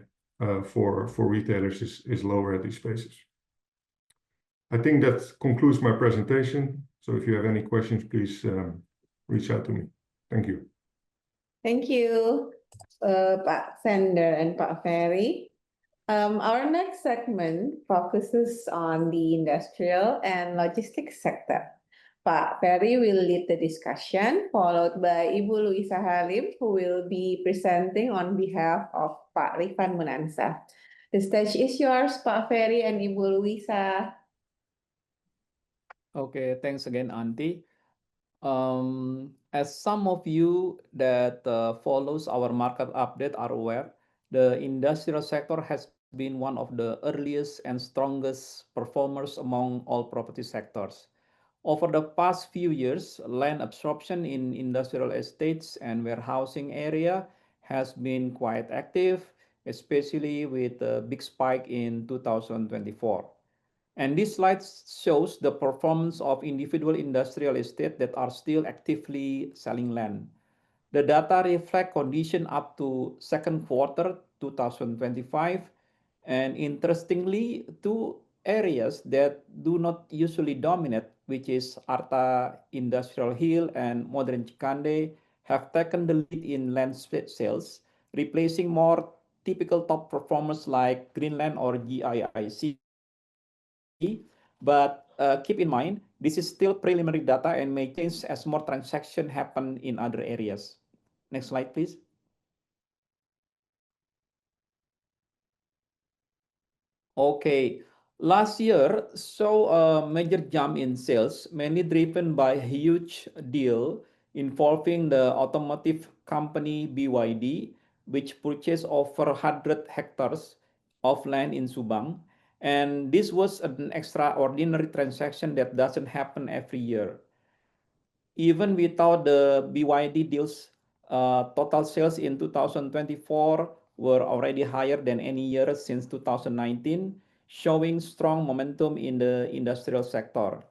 for retailers is lower at these spaces. I think that concludes my presentation. So if you have any questions, please reach out to me. Thank you. Thank you, Pak Sander and Pak Ferry. Our next segment focuses on the industrial and logistics sector. Pak Ferry will lead the discussion, followed by Ibu Louisa Halim, who will be presenting on behalf of Pak Rifan Munansa. The stage is yours, Pak Ferry and Ibu Louisa. Okay, thanks again, Auntie. As some of you that follows our market update are aware, the industrial sector has been one of the earliest and strongest performers among all property sectors. Over the past few years, land absorption in industrial estates and warehousing area has been quite active, especially with a big spike in 2024. And this slide shows the performance of individual industrial estates that are still actively selling land. The data reflect condition up to second quarter 2025, and interestingly, two areas that do not usually dominate which is Arta Industrial Hill and Modern Chikande, have taken the lead in land sales, replacing more typical top performers like Greenland or GIIC. But keep in mind, this is still preliminary data and may change as more transactions happen in other areas. Next slide, please. Okay, last year saw a major jump in sales, mainly driven by a huge deal involving the automotive company BYD, which purchased over 100 hectares of land in Subang. And this was an extraordinary transaction that doesn't happen every year. Even without the BYD deals, total sales in 2024 were already higher than any year since 2019, showing strong momentum in the industrial sector.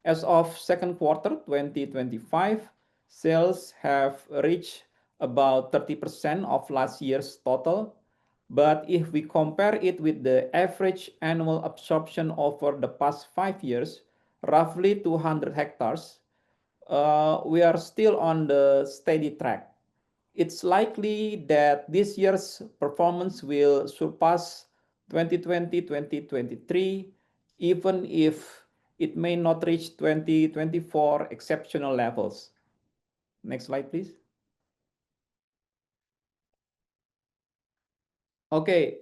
As of second quarter 2025, sales have reached about 30% of last year's total. But if we compare it with the average annual absorption over the past 5 years, roughly 200 hectares, we are still on the steady track. It's likely that this year's performance will surpass 2020-2023, even if it may not reach 2024 exceptional levels. Next slide, please. Okay,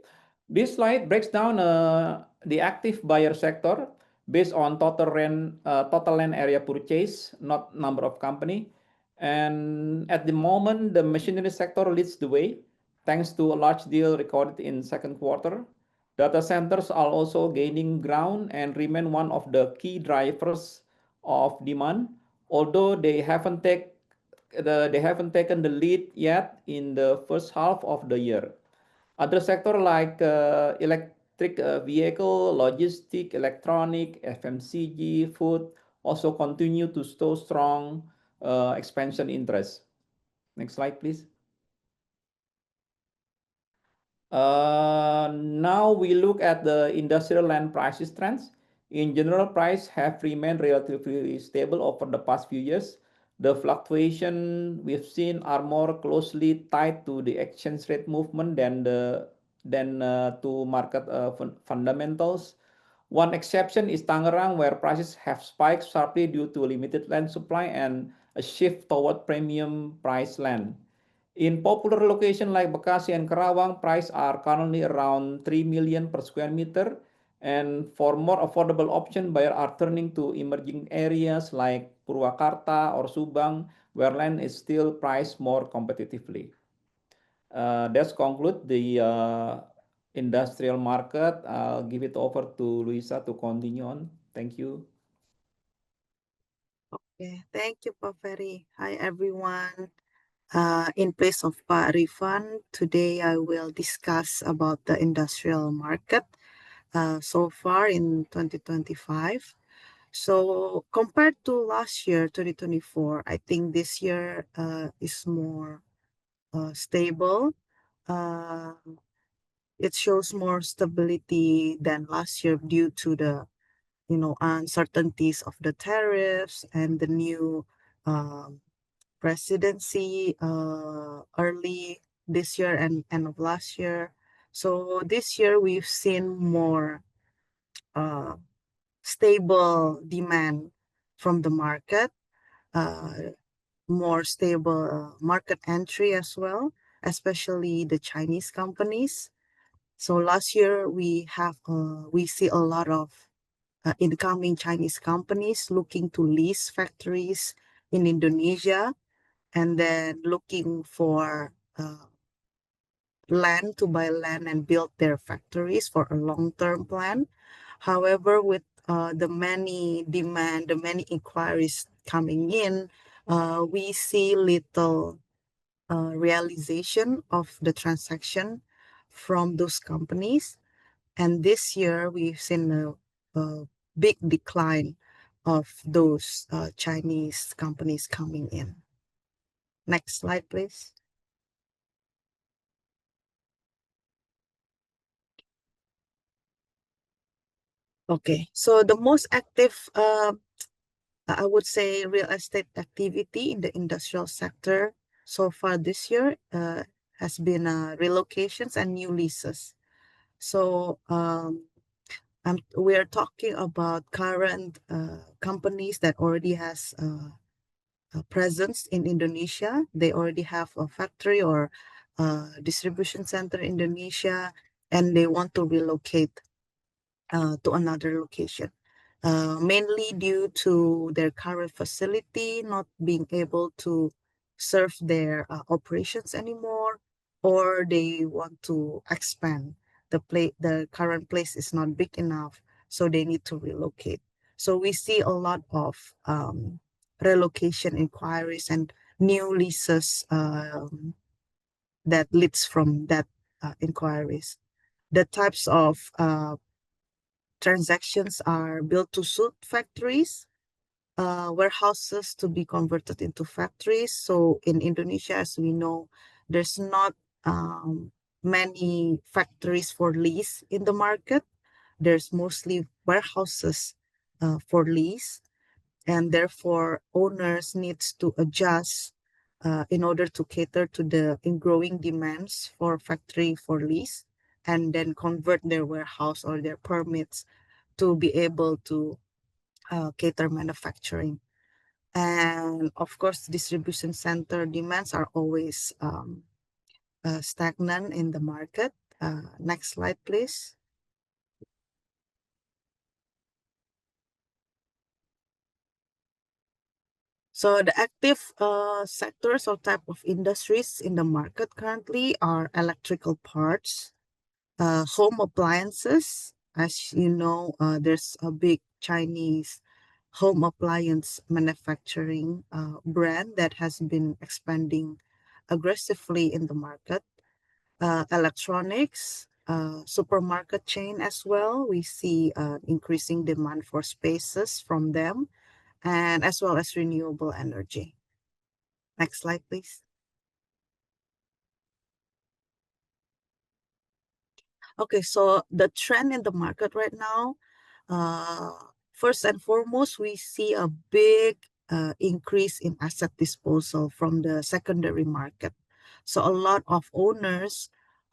this slide breaks down the active buyer sector based on total land area purchase, not number of company. And at the moment, the machinery sector leads the way, thanks to a large deal recorded in second quarter. Data centers are also gaining ground and remain one of the key drivers of demand, although they haven't taken the lead yet in the first half of the year. Other sector like electric vehicle, logistic, electronic, FMCG, food also continue to show strong expansion interest. Next slide, please. Now we look at the industrial land prices trends. In general, price have remained relatively stable over the past few years. The fluctuation we've seen are more closely tied to the exchange rate movement than to market fundamentals. One exception is Tangerang, where prices have spiked sharply due to limited land supply and a shift toward premium price land. In popular locations like Bekasi and Karawang, prices are currently around 3 million per square meter. And for more affordable options, buyers are turning to emerging areas like Purwakarta or Subang, where land is still priced more competitively. That's conclude the industrial market. I'll give it over to Louisa to continue on. Thank you. Okay, thank you, Pak Ferry. Hi, everyone. In place of Pak Rifan, today I will discuss about the industrial market so far in 2025. So compared to last year, 2024, I think this year is more stable. It shows more stability than last year due to the uncertainties of the tariffs and the new presidency early this year and end of last year. So this year we've seen more stable demand from the market, more stable market entry as well, especially the Chinese companies. So last year we see a lot of incoming Chinese companies looking to lease factories in Indonesia and then looking for land to buy land and build their factories for a long-term plan. However, with the many demand, the many inquiries coming in, we see little realization of the transaction from those companies. And this year we've seen a big decline of those Chinese companies coming in. Next slide, please. Okay, so the most active I would say real estate activity in the industrial sector so far this year has been relocations and new leases. So we are talking about current companies that already has a presence in Indonesia. They already have a factory or distribution center in Indonesia, and they want to relocate to another location. Mainly due to their current facility not being able to serve their operations anymore, or they want to expand. The current place is not big enough, so they need to relocate. So we see a lot of relocation inquiries and new leases that leads from that inquiries. The types of transactions are built to suit factories, warehouses to be converted into factories. So in Indonesia, as we know, there's not many factories for lease in the market. There's mostly warehouses for lease, and therefore owners needs to adjust in order to cater to the growing demands for factory for lease, and then convert their warehouse or their permits to be able to cater manufacturing. And of course, distribution center demands are always stagnant in the market. Next slide, please. So the active sectors or type of industries in the market currently are electrical parts, home appliances. As you know, there's a big Chinese home appliance manufacturing brand that has been expanding aggressively in the market. Electronics, supermarket chain as well. We see increasing demand for spaces from them, and as well as renewable energy. Next slide, please. Okay, so the trend in the market right now, first and foremost, we see a big increase in asset disposal from the secondary market. So a lot of owners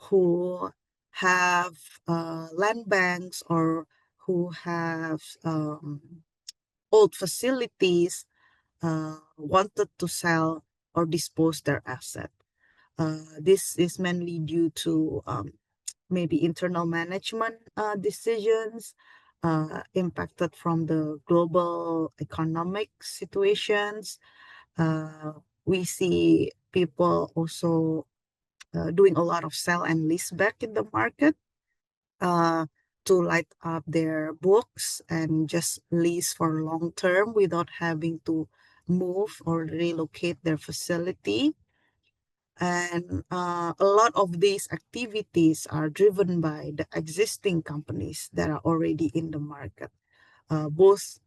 who have land banks or who have old facilities wanted to sell or dispose their asset. This is mainly due to maybe internal management decisions impacted from the global economic situations. We see people also doing a lot of sell and lease back in the market to light up their books and just lease for long term without having to move or relocate their facility. And a lot of these activities are driven by the existing companies that are already in the market, both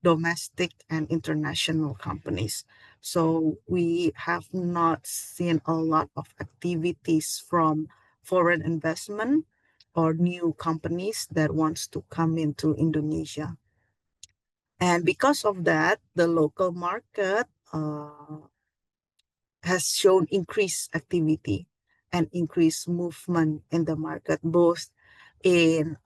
domestic and international companies. So we have not seen a lot of activities from foreign investment or new companies that wants to come into Indonesia. And because of that, the local market has shown increased activity and increased movement in the market, both in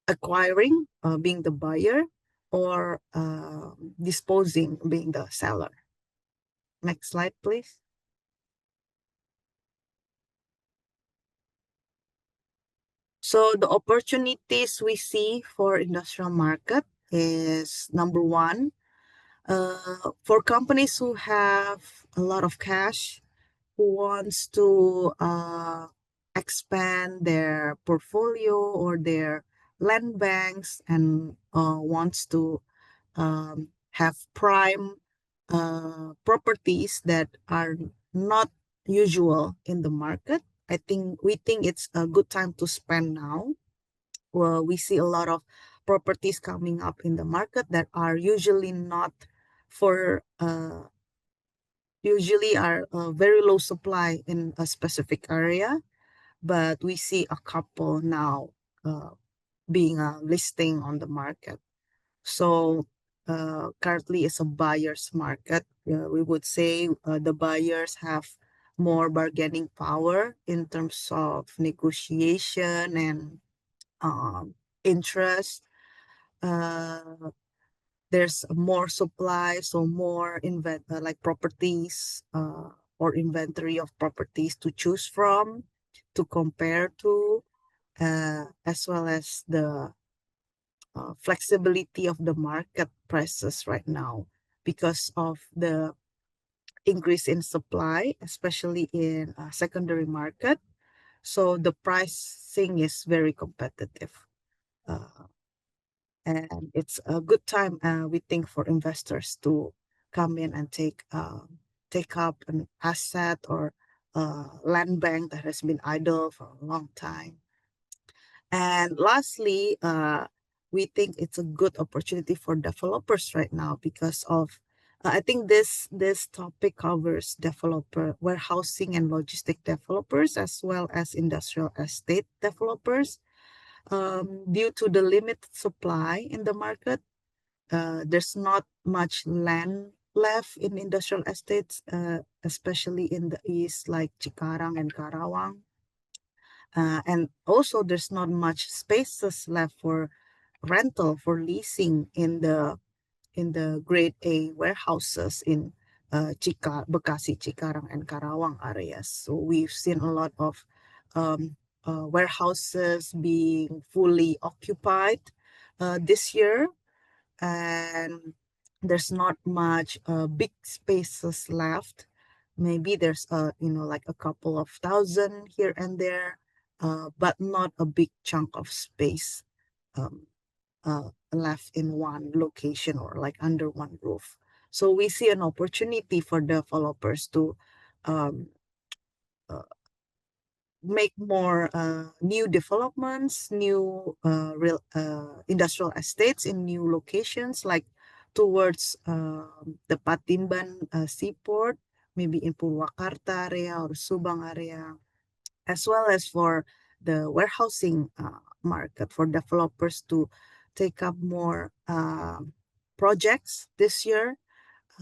acquiring, being the buyer, or disposing, being the seller. Next slide, please. So the opportunities we see for industrial market is number one, for companies who have a lot of cash, who wants to expand their portfolio or their land banks and wants to have prime properties that are not usual in the market. We think it's a good time to spend now. Well, we see a lot of properties coming up in the market that are usually not for usually are very low supply in a specific area, but we see a couple now being a listing on the market. So currently it's a buyer's market. We would say the buyers have more bargaining power in terms of negotiation and interest. There's more supply, so more like properties or inventory of properties to choose from, to compare to, as well as the flexibility of the market prices right now because of the increase in supply, especially in secondary market. So the pricing is very competitive. And it's a good time, we think, for investors to come in and take up an asset or land bank that has been idle for a long time. And lastly, we think it's a good opportunity for developers right now because of I think this topic covers developer, warehousing and logistic developers, as well as industrial estate developers. Due to the limited supply in the market, there's not much land left in industrial estates, especially in the east, like Cikarang and Karawang. And also there's not much spaces left for rental, for leasing in the grade A warehouses in Bekasi, Cikarang, and Karawang areas. So we've seen a lot of warehouses being fully occupied this year, and there's not much big spaces left. Maybe there's like a couple of thousand here and there, but not a big chunk of space um, left in one location or like under one roof. So we see an opportunity for developers to um, make more new developments, new real industrial estates in new locations, like towards the Patimban seaport, maybe in Purwakarta area or Subang area, as well as for the warehousing market, for developers to take up more projects this year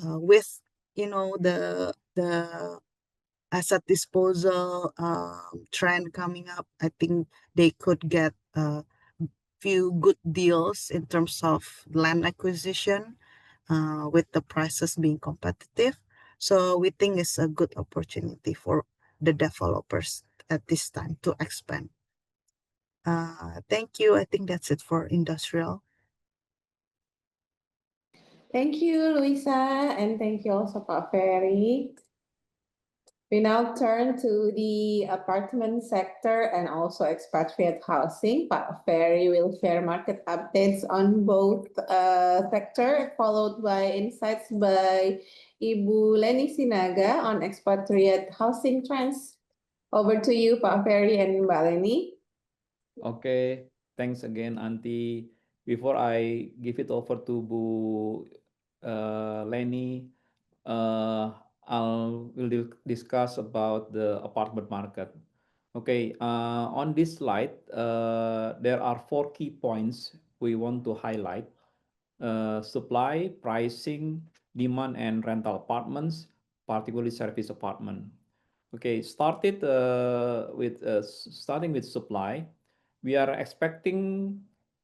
with the asset disposal trend coming up. I think they could get a few good deals in terms of land acquisition with the prices being competitive. So we think it's a good opportunity for the developers at this time to expand. Thank you. I think that's it for industrial. Thank you, Louisa, and thank you also, Pak Ferry. We now turn to the apartment sector and also expatriate housing. Pak Ferry will share market updates on both sector, followed by insights by Ibu Lenny Sinaga on expatriate housing trends. Over to you, Pak Ferry and Mbak Lenny. Okay, thanks again, Auntie. Before I give it over to Bu Lenny, will discuss about the apartment market. Okay, on this slide, there are 4 key points we want to highlight: supply, pricing, demand, and rental apartments, particularly service apartment. Okay, starting with supply, we are expecting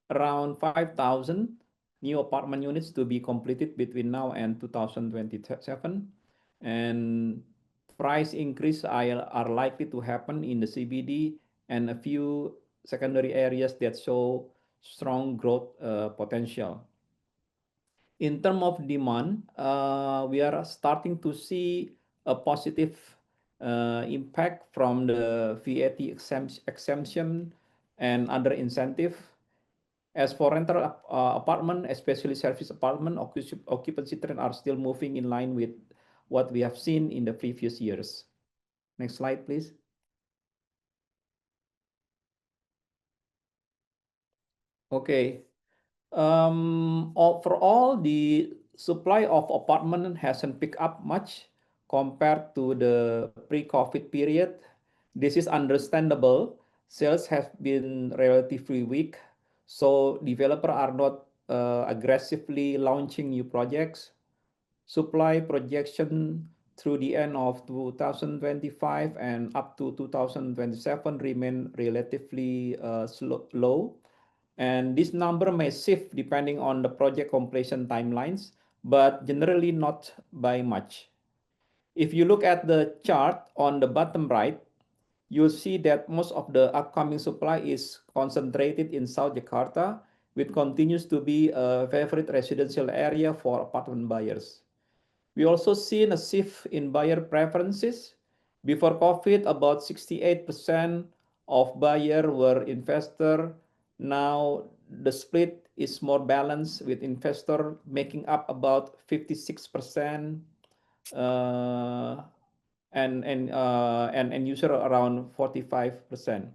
around 5,000 new apartment units to be completed between now and 2027, and price increase are likely to happen in the CBD and a few secondary areas that show strong growth potential. In terms of demand, we are starting to see a positive impact from the VAT exemption and other incentive. As for rental apartment, especially service apartment, occupancy trend are still moving in line with what we have seen in the previous years. Next slide, please. Okay. Overall, the supply of apartment hasn't picked up much compared to the pre-COVID period. This is understandable. Sales have been relatively weak, so developers are not aggressively launching new projects. Supply projection through the end of 2025 and up to 2027 remain relatively low. And this number may shift depending on the project completion timelines, but generally not by much. If you look at the chart on the bottom right, you'll see that most of the upcoming supply is concentrated in South Jakarta, which continues to be a favorite residential area for apartment buyers. We also seen a shift in buyer preferences. Before COVID, about 68% of buyers were investor. Now the split is more balanced, with investor making up about 56%, uh, and user around 45%.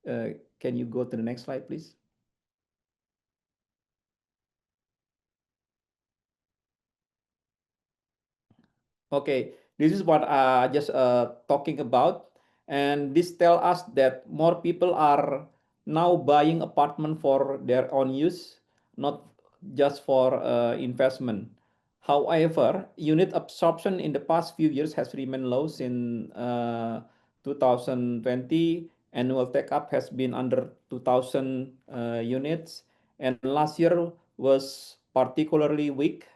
Can you go to the next slide, please? Okay, this is what just talking about, and this tell us that more people are now buying apartment for their own use, not just for investment. However, unit absorption in the past few years has remained low since 2020. Annual take up has been under 2,000 units, and last year was particularly weak.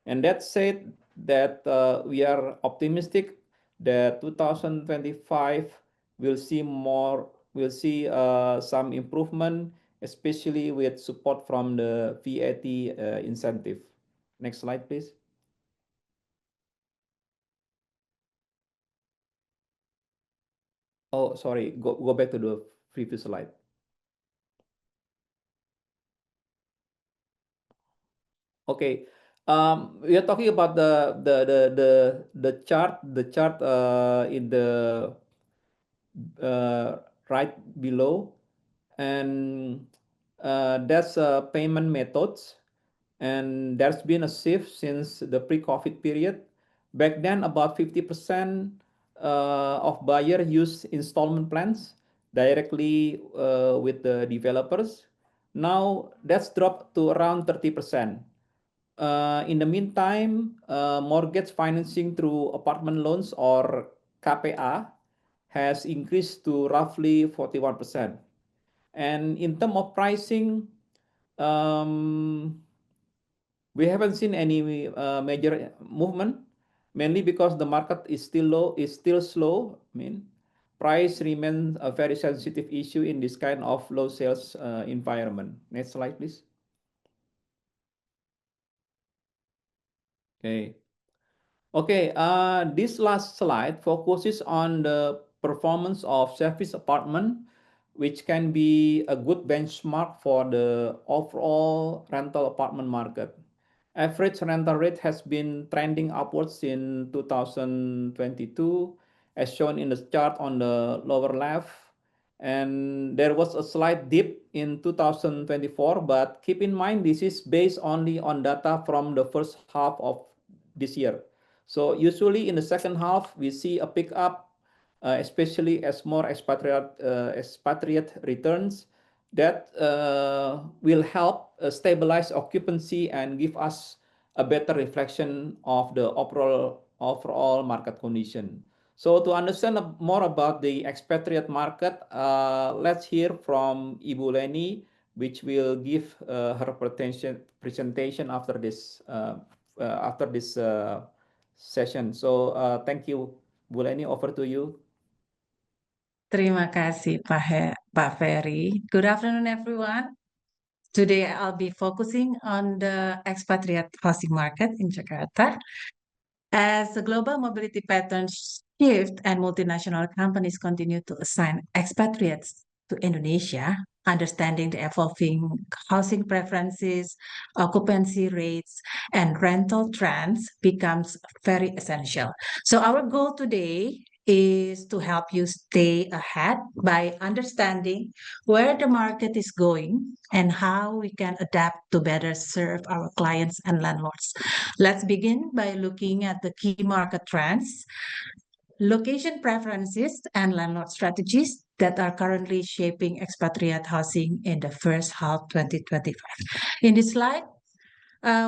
And that said, that we are optimistic that 2025 will see some improvement, especially with support from the VAT incentive. Next slide, please. Oh, sorry, go back to the previous slide. Okay, we are talking about the chart in the right below, and that's payment methods, and there's been a shift since the pre-COVID period. Back then, about 50% of buyer use installment plans directly with the developers. Now that's dropped to around 30%. In the meantime, mortgage financing through apartment loans or KPA has increased to roughly 41%. And in terms of pricing, we haven't seen any major movement, mainly because the market is still slow. I mean, price remains a very sensitive issue in this kind of low sales environment. Next slide, please. Okay. Okay, this last slide focuses on the performance of service apartment, which can be a good benchmark for the overall rental apartment market. Average rental rate has been trending upwards in 2022, as shown in the chart on the lower left. And there was a slight dip in 2024, but keep in mind this is based only on data from the first half of this year. So usually in the second half, we see a pickup, especially as more expatriate returns. That will help stabilize occupancy and give us a better reflection of the overall market condition. So to understand more about the expatriate market, let's hear from Ibu Lenny, which will give her presentation after this session. So thank you, Bu Lenny, over to you. Terima kasih, Pak Ferry. Good afternoon, everyone. Today, I'll be focusing on the expatriate housing market in Jakarta. As the global mobility patterns shift and multinational companies continue to assign expatriates to Indonesia, understanding the evolving housing preferences, occupancy rates, and rental trends becomes very essential. So our goal today is to help you stay ahead by understanding where the market is going and how we can adapt to better serve our clients and landlords. Let's begin by looking at the key market trends. location preferences and landlord strategies that are currently shaping expatriate housing in the first half 2025. In this slide,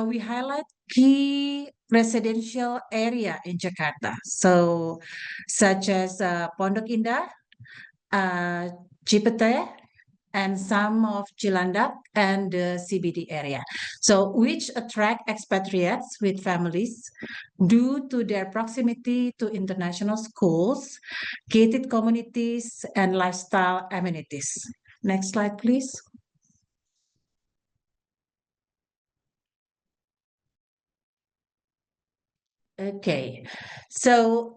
we highlight key residential area in Jakarta, so such as Pondok Indah, Cipete, and some of Cilandak and the CBD area. So which attract expatriates with families due to their proximity to international schools, gated communities, and lifestyle amenities. Next slide, please. Okay, so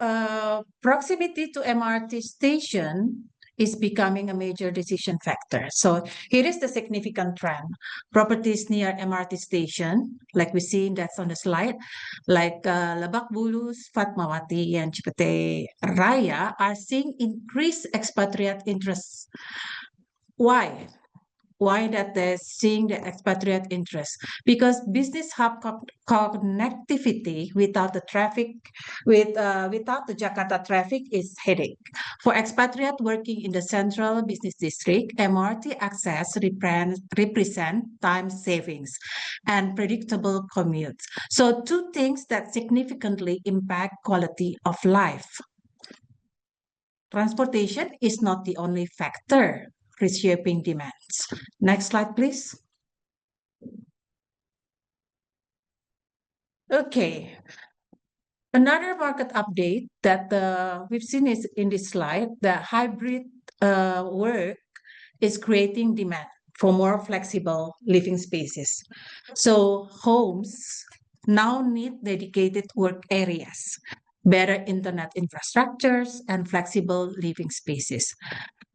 proximity to MRT station is becoming a major decision factor. So here is the significant trend. Properties near MRT station, like we see that's on the slide, like Lebak Bulus, Fatmawati, and Cipete Raya are seeing increased expatriate interests. Why? Why that they're seeing the expatriate interest? Because business hub connectivity without the traffic, without the Jakarta traffic is headache. For expatriate working in the central business district, MRT access represent time savings and predictable commutes. So two things that significantly impact quality of life. Transportation is not the only factor reshaping demands. Next slide, please. Okay. Another market update that we've seen is in this slide, the hybrid work is creating demand for more flexible living spaces. So homes now need dedicated work areas, better internet infrastructures, and flexible living spaces.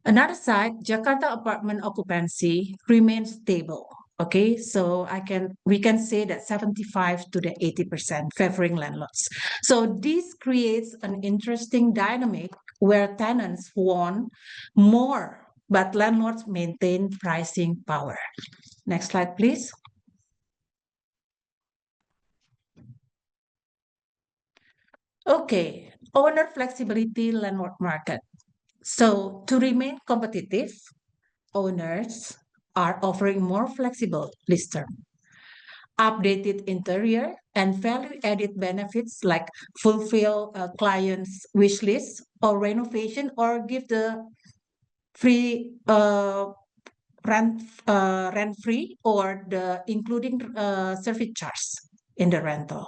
Another side, Jakarta apartment occupancy remains stable. Okay, so we can say that 75 to the 80% favoring landlords. So this creates an interesting dynamic where tenants want more, but landlords maintain pricing power. Next slide, please. Okay, owner flexibility landlord market. So to remain competitive, owners are offering more flexible lease term, updated interior, and value-added benefits like fulfill clients' wish list or renovation, or give the free rent free or the including service charge in the rental.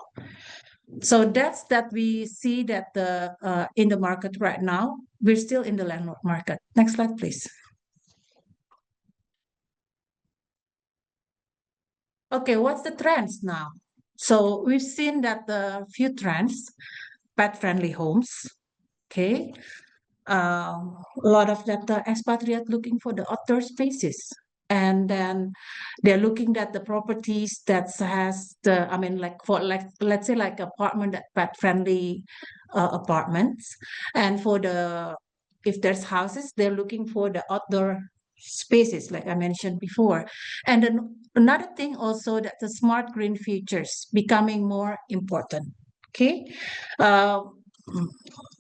So that's that we see that the in the market right now. We're still in the landlord market. Next slide, please. Okay, what's the trends now? So we've seen that the few trends, pet-friendly homes, okay, a lot of that the expatriate looking for the outdoor spaces, and then they're looking at the properties that has the, I mean, like for like let's say like apartment that pet-friendly apartments, and for the if there's houses, they're looking for the outdoor spaces, like I mentioned before. And then another thing also that the smart green features becoming more important. Okay,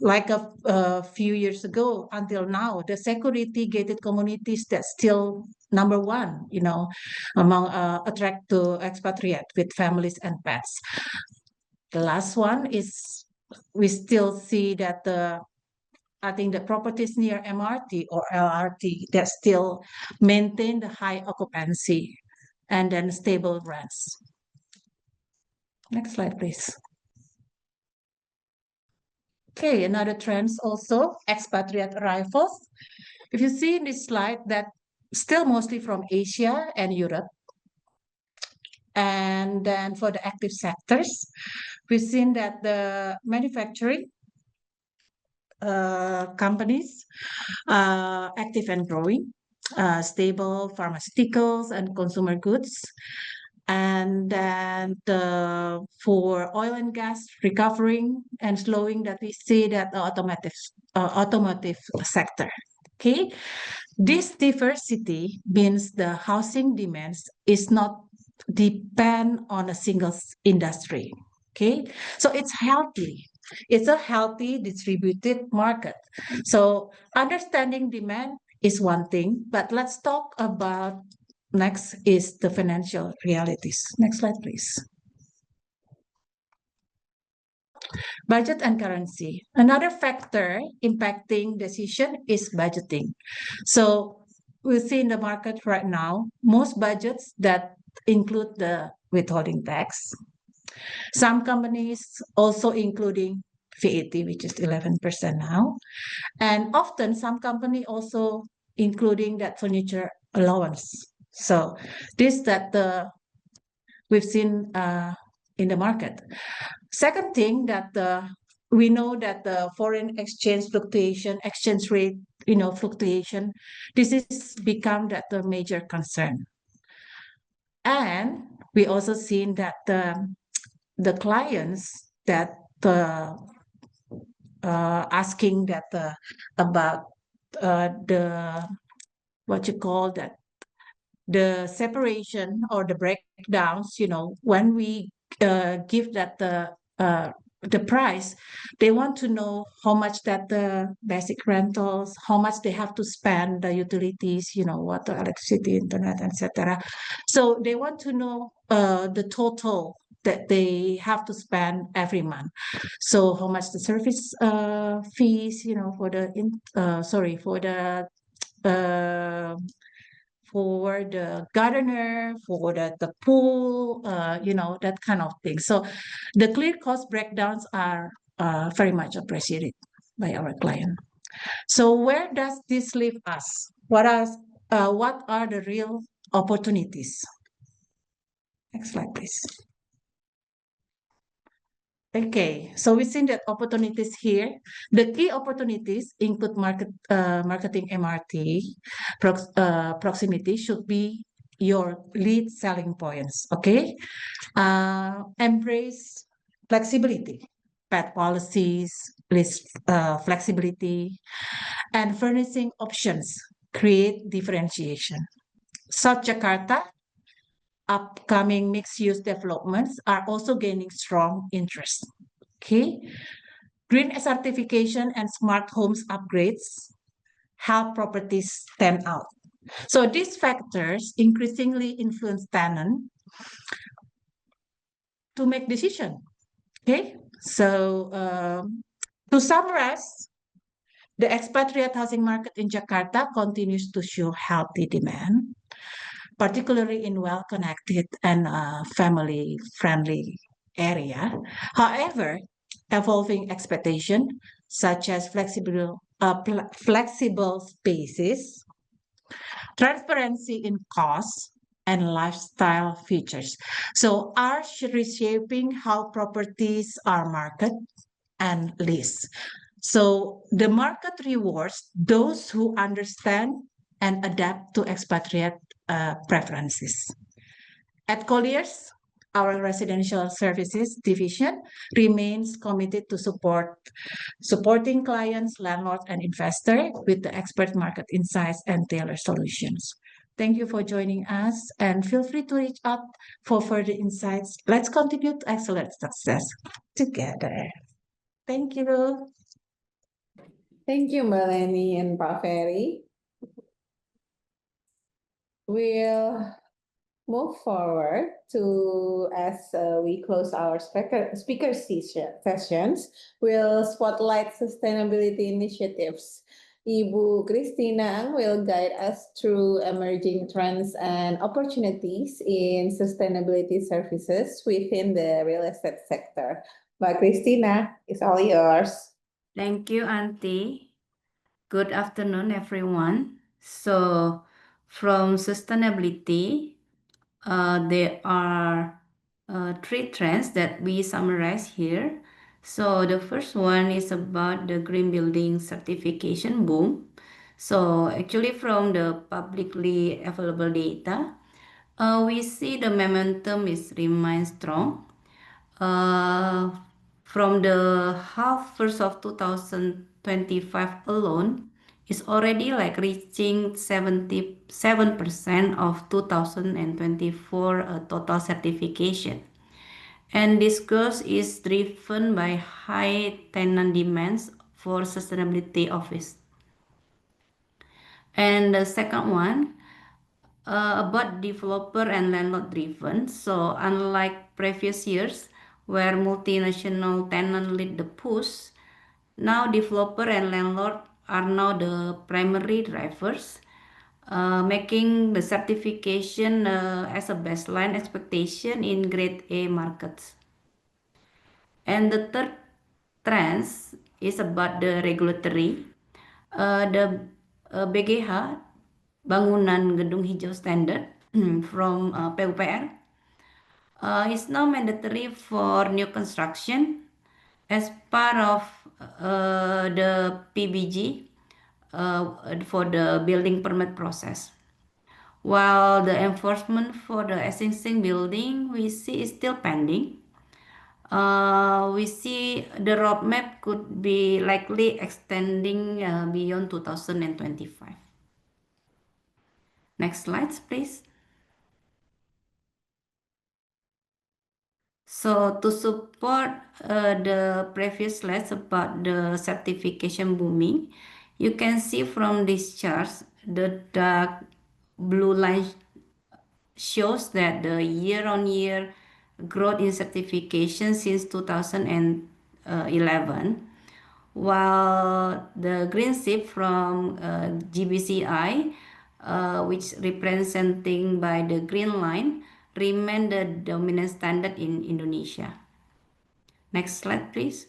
like a few years ago until now, the security gated communities that's still number one, you know, among attract to expatriate with families and pets. The last one is we still see that I think the properties near MRT or LRT that still maintain the high occupancy and then stable rents. Next slide, please. Okay, another trends also, expatriate arrivals. If you see in this slide that still mostly from Asia and Europe. And then for the active sectors, we've seen that the manufacturing companies active and growing, stable pharmaceuticals and consumer goods. And then for oil and gas recovering and slowing, that we see that the automotive sector. Okay, this diversity means the housing demands is not depend on a single industry. Okay, so it's healthy It's a healthy distributed market. So understanding demand is one thing, but let's talk about next is the financial realities. Next slide, please. Budget and currency. Another factor impacting decision is budgeting. So we see in the market right now, most budgets that include the withholding tax. Some companies also including VAT, which is 11% now. And often some company also including that furniture allowance. So this that we've seen in the market. Second thing that we know that the foreign exchange fluctuation, exchange rate, fluctuation, this is become that the major concern. And we also seen that the clients that asking that about the what you call that the separation or the breakdowns, when we give that the price, they want to know how much that the basic rentals, how much they have to spend, the utilities, water, electricity, internet, etc. So they want to know the total that they have to spend every month. So how much the service fees, for the gardener, for the pool, that kind of thing. So the clear cost breakdowns are very much appreciated by our client. So where does this leave us? What are the real opportunities? Next slide, please. Okay, so we've seen that opportunities here. The key opportunities include marketing MRT, proximity should be your lead selling points, okay? Embrace flexibility, pet policies, list flexibility, and furnishing options, create differentiation. South Jakarta, upcoming mixed-use developments are also gaining strong interest. Okay, green certification and smart homes upgrades help properties stand out. So these factors increasingly influence tenants to make decision. Okay, so to summarize, the expatriate housing market in Jakarta continues to show healthy demand, particularly in well-connected and family-friendly area. However, evolving expectation such as flexible spaces, transparency in costs, and lifestyle features, so are reshaping how properties are marketed and leased. So the market rewards those who understand and adapt to expatriate preferences. At Colliers, our residential services division remains committed to supporting clients, landlords, and investors with the expert market insights and tailored solutions. Thank you for joining us, and feel free to reach out for further insights. Let's continue to accelerate success together. Thank you. Thank you, Lenny and Ferry. We'll move forward to, as we close our speaker sessions, we'll spotlight sustainability initiatives. Ibu Christina will guide us through emerging trends and opportunities in sustainability services within the real estate sector. Mbak Christina, it's all yours. Thank you, Auntie. Good afternoon, everyone. So, from sustainability, there are three trends that we summarize here. So, the first one is about the green building certification boom. So, actually, from the publicly available data, we see the momentum remains strong. From the first half of 2025 alone, is already like reaching 77% of 2024 total certification. And this growth is driven by high tenant demands for sustainability office. And the second one, about developer and landlord driven. So unlike previous years where multinational tenant lead the push, now developer and landlord are now the primary drivers, making the certification as a baseline expectation in grade A markets. And the third trend is about the regulatory. The BGH, Bangunan Gedung Hijau Standard from PUPR, is now mandatory for new construction as part of the PBG for the building permit process. While the enforcement for the existing building we see is still pending, we see the roadmap could be likely extending beyond 2025. Next slides, please. So to support the previous slides about the certification booming, you can see from these charts, the dark blue line shows that the year-on-year growth in certification since 2011, while the green strip from GBCI, which representing by the green line, remain the dominant standard in Indonesia. Next slide, please.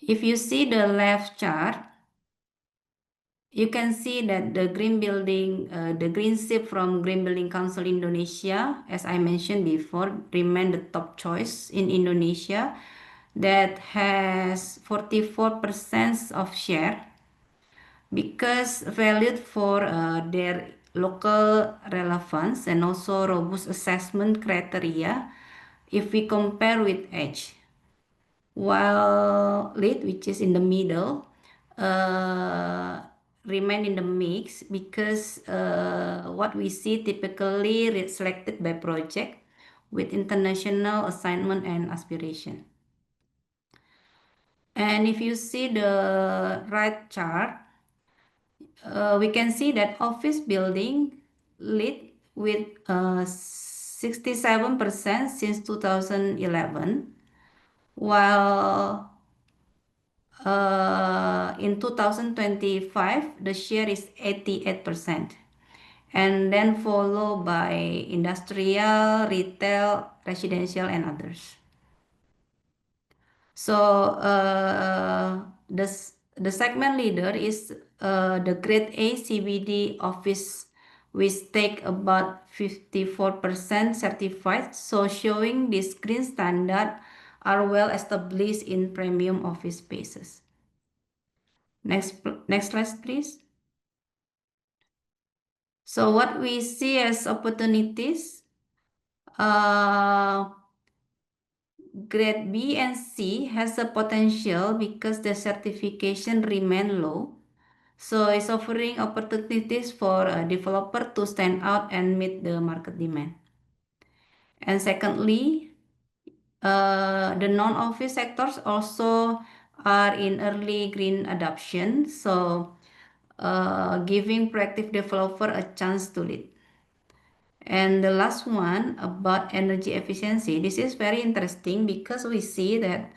If you see the left chart, you can see that the green building, the green strip from Green Building Council Indonesia, as I mentioned before, remain the top choice in Indonesia, that has 44% of share, because valued for their local relevance and also robust assessment criteria if we compare with Edge. While lead, which is in the middle, remain in the mix because what we see typically selected by project with international assignment and aspiration. And if you see the right chart, we can see that office building lead with 67% since 2011, while in 2025 the share is 88%, and then followed by industrial, retail, residential, and others. So the segment leader is the grade A CBD office, which take about 54% certified, so showing this green standard are well established in premium office spaces. Next slide, please. So what we see as opportunities, grade B and C has a potential because the certification remain low. So it's offering opportunities for a developer to stand out and meet the market demand. And secondly, the non-office sectors also are in early green adoption, so giving proactive developer a chance to lead. And the last one about energy efficiency, this is very interesting because we see that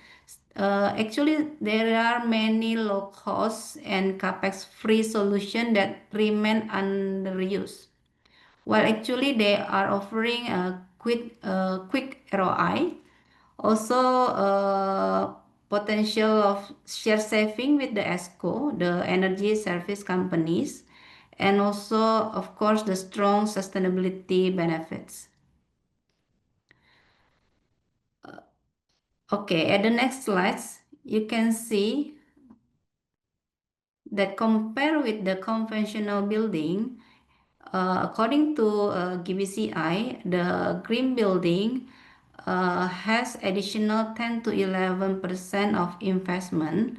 actually there are many low cost and capex free solutions that remain underused, while actually they are offering a quick ROI. Also, potential of share saving with the ESCO, the energy service companies, and also, of course, the strong sustainability benefits. Okay, at the next slides, you can see that compared with the conventional building, according to GBCI, the green building has additional 10 to 11% of investment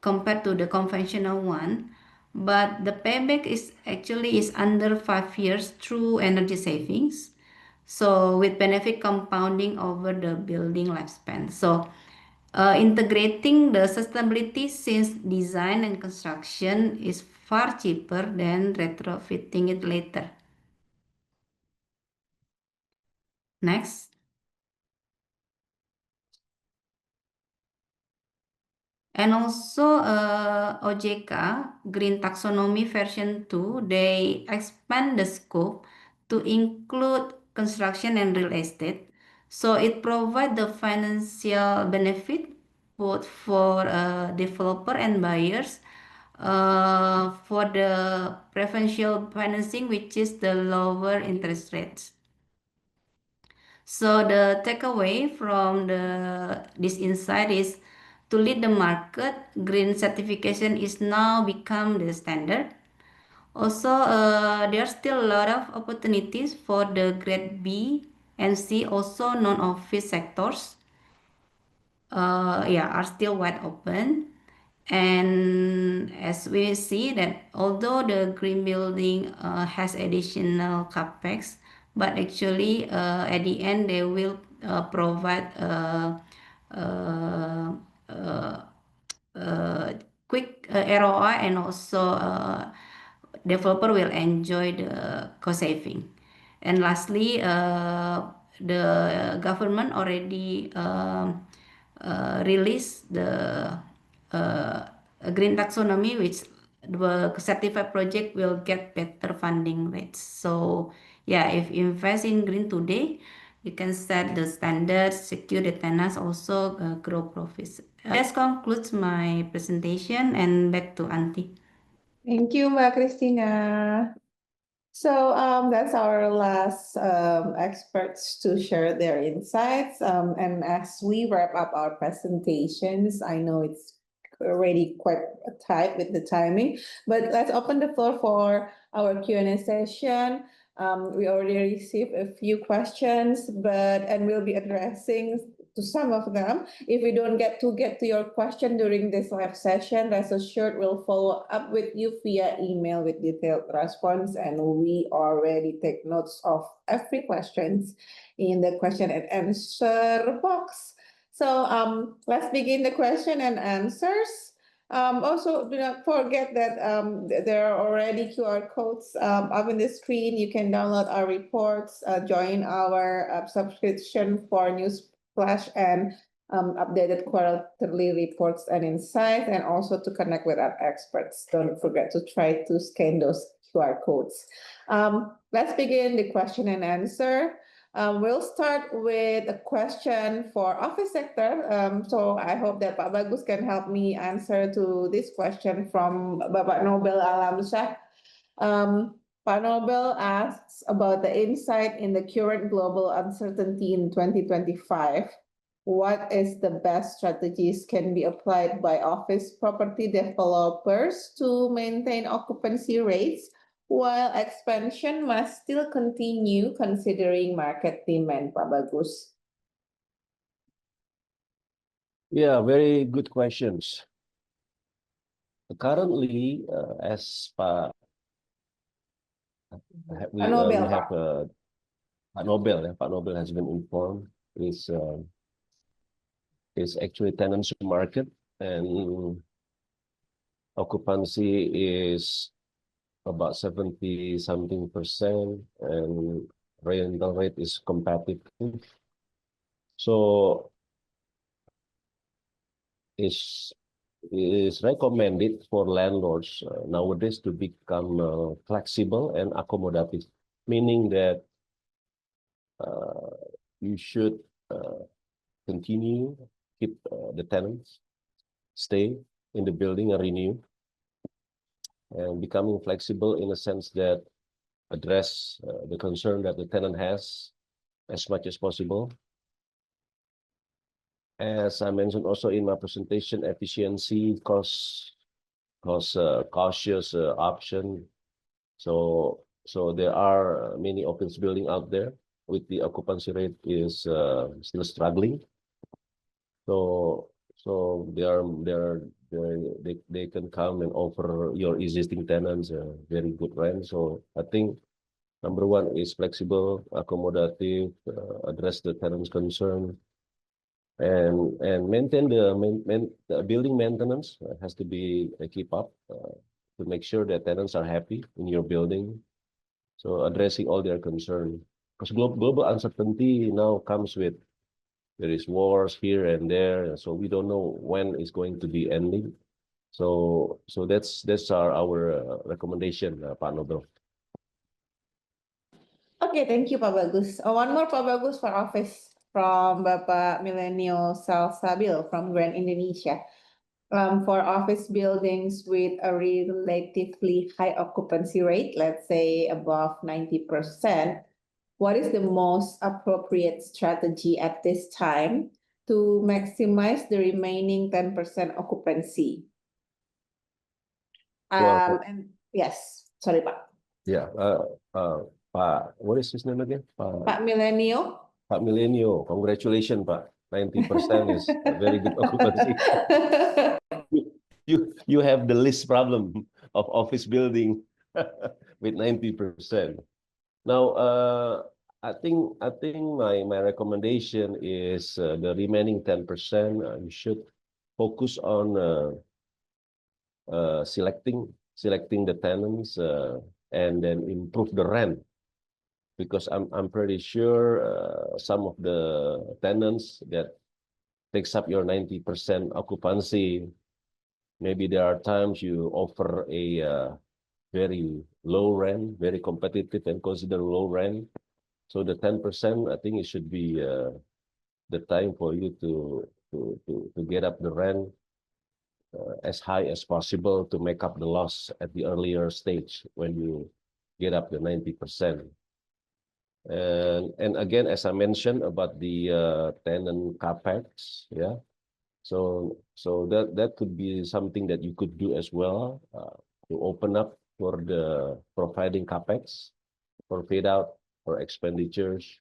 compared to the conventional one. but the payback is under 5 years through energy savings. So with benefit compounding over the building lifespan. So integrating the sustainability since design and construction is far cheaper than retrofitting it later. Next. And also OJK Green Taxonomy version 2, they expand the scope to include construction and real estate. So it provides the financial benefit both for developer and buyers for the preferential financing, which is the lower interest rates. So the takeaway from this insight is to lead the market, green certification is now become the standard. Also, there are still a lot of opportunities for the grade B and C, also non-office sectors. Are still wide open. And as we see that although the green building has additional capex, but actually at the end they will provide quick ROI, and also developer will enjoy the cost saving. And lastly, the government already released the green taxonomy, which the certified project will get better funding rates. So yeah, if you invest in green today, you can set the standards, secure the tenants, also grow profits. That concludes my presentation, and back to Auntie. Thank you, Mbak Christina. So that's our last experts to share their insights. And as we wrap up our presentations, I know it's already quite tight with the timing, but let's open the floor for our Q&A session. We already received a few questions, and we'll be addressing to some of them. If we don't get to your question during this live session, rest assured we'll follow up with you via email with detailed response, and we already take notes of every questions in the question and answer box. So let's begin the question and answers. Also, do not forget that there are already QR codes up on the screen. You can download our reports, join our subscription for news flash and updated quarterly reports and insights, and also to connect with our experts. Don't forget to try to scan those QR codes. Let's begin the question and answer. We'll start with a question for office sector. So I hope that Pak Bagus can help me answer to this question from Bapak Nobel Alamsyah. Pak Nobel asks about the insight in the current global uncertainty in 2025. What is the best strategies can be applied by office property developers to maintain occupancy rates while expansion must still continue considering market demand, Pak Bagus? Yeah, very good questions. Currently, as Pak Pak Nobel has been informed, is actually tenants market, and occupancy is about 70-something%, and rental rate is competitive. So is recommended for landlords nowadays to become flexible and accommodative, meaning that you should continue keep the tenants stay in the building and renew, and becoming flexible in a sense that address the concern that the tenant has as much as possible. As I mentioned also in my presentation, efficiency, cost cautious option. So there are many office building out there with the occupancy rate is still struggling. So there are they can come and offer your existing tenants a very good rent. So I think number one is flexible, accommodative, address the tenant's concern, and maintain the building maintenance has to be keep up to make sure that tenants are happy in your building. So addressing all their concern, because global uncertainty now comes with there is wars here and there, so we don't know when it's going to be ending. So that's our recommendation, Pak Nobel. Okay, thank you, Pak Bagus. One more, Pak Bagus, for office from Bapak Millennial Salsabil from Grand Indonesia. For office buildings with a relatively high occupancy rate, let's say above 90%, what is the most appropriate strategy at this time to maximize the remaining 10% occupancy? Well, And yes, sorry, Pak. yeah, Pak, what is his name again? Pak Millennial. Pak Millennial, congratulations, Pak. 90% is a very good occupancy. You have the least problem of office building with 90%. Now, I think my recommendation is the remaining 10%. You should focus on selecting the tenants and then improve the rent, because I'm pretty sure some of the tenants that takes up your 90% occupancy, maybe there are times you offer a very low rent, very competitive and consider low rent. So the 10%, I think it should be the time for you to get up the rent as high as possible to make up the loss at the earlier stage when you get up the 90%. And again, as I mentioned about the tenant capex, yeah. So that could be something that you could do as well to open up for the providing capex for paid out for expenditures,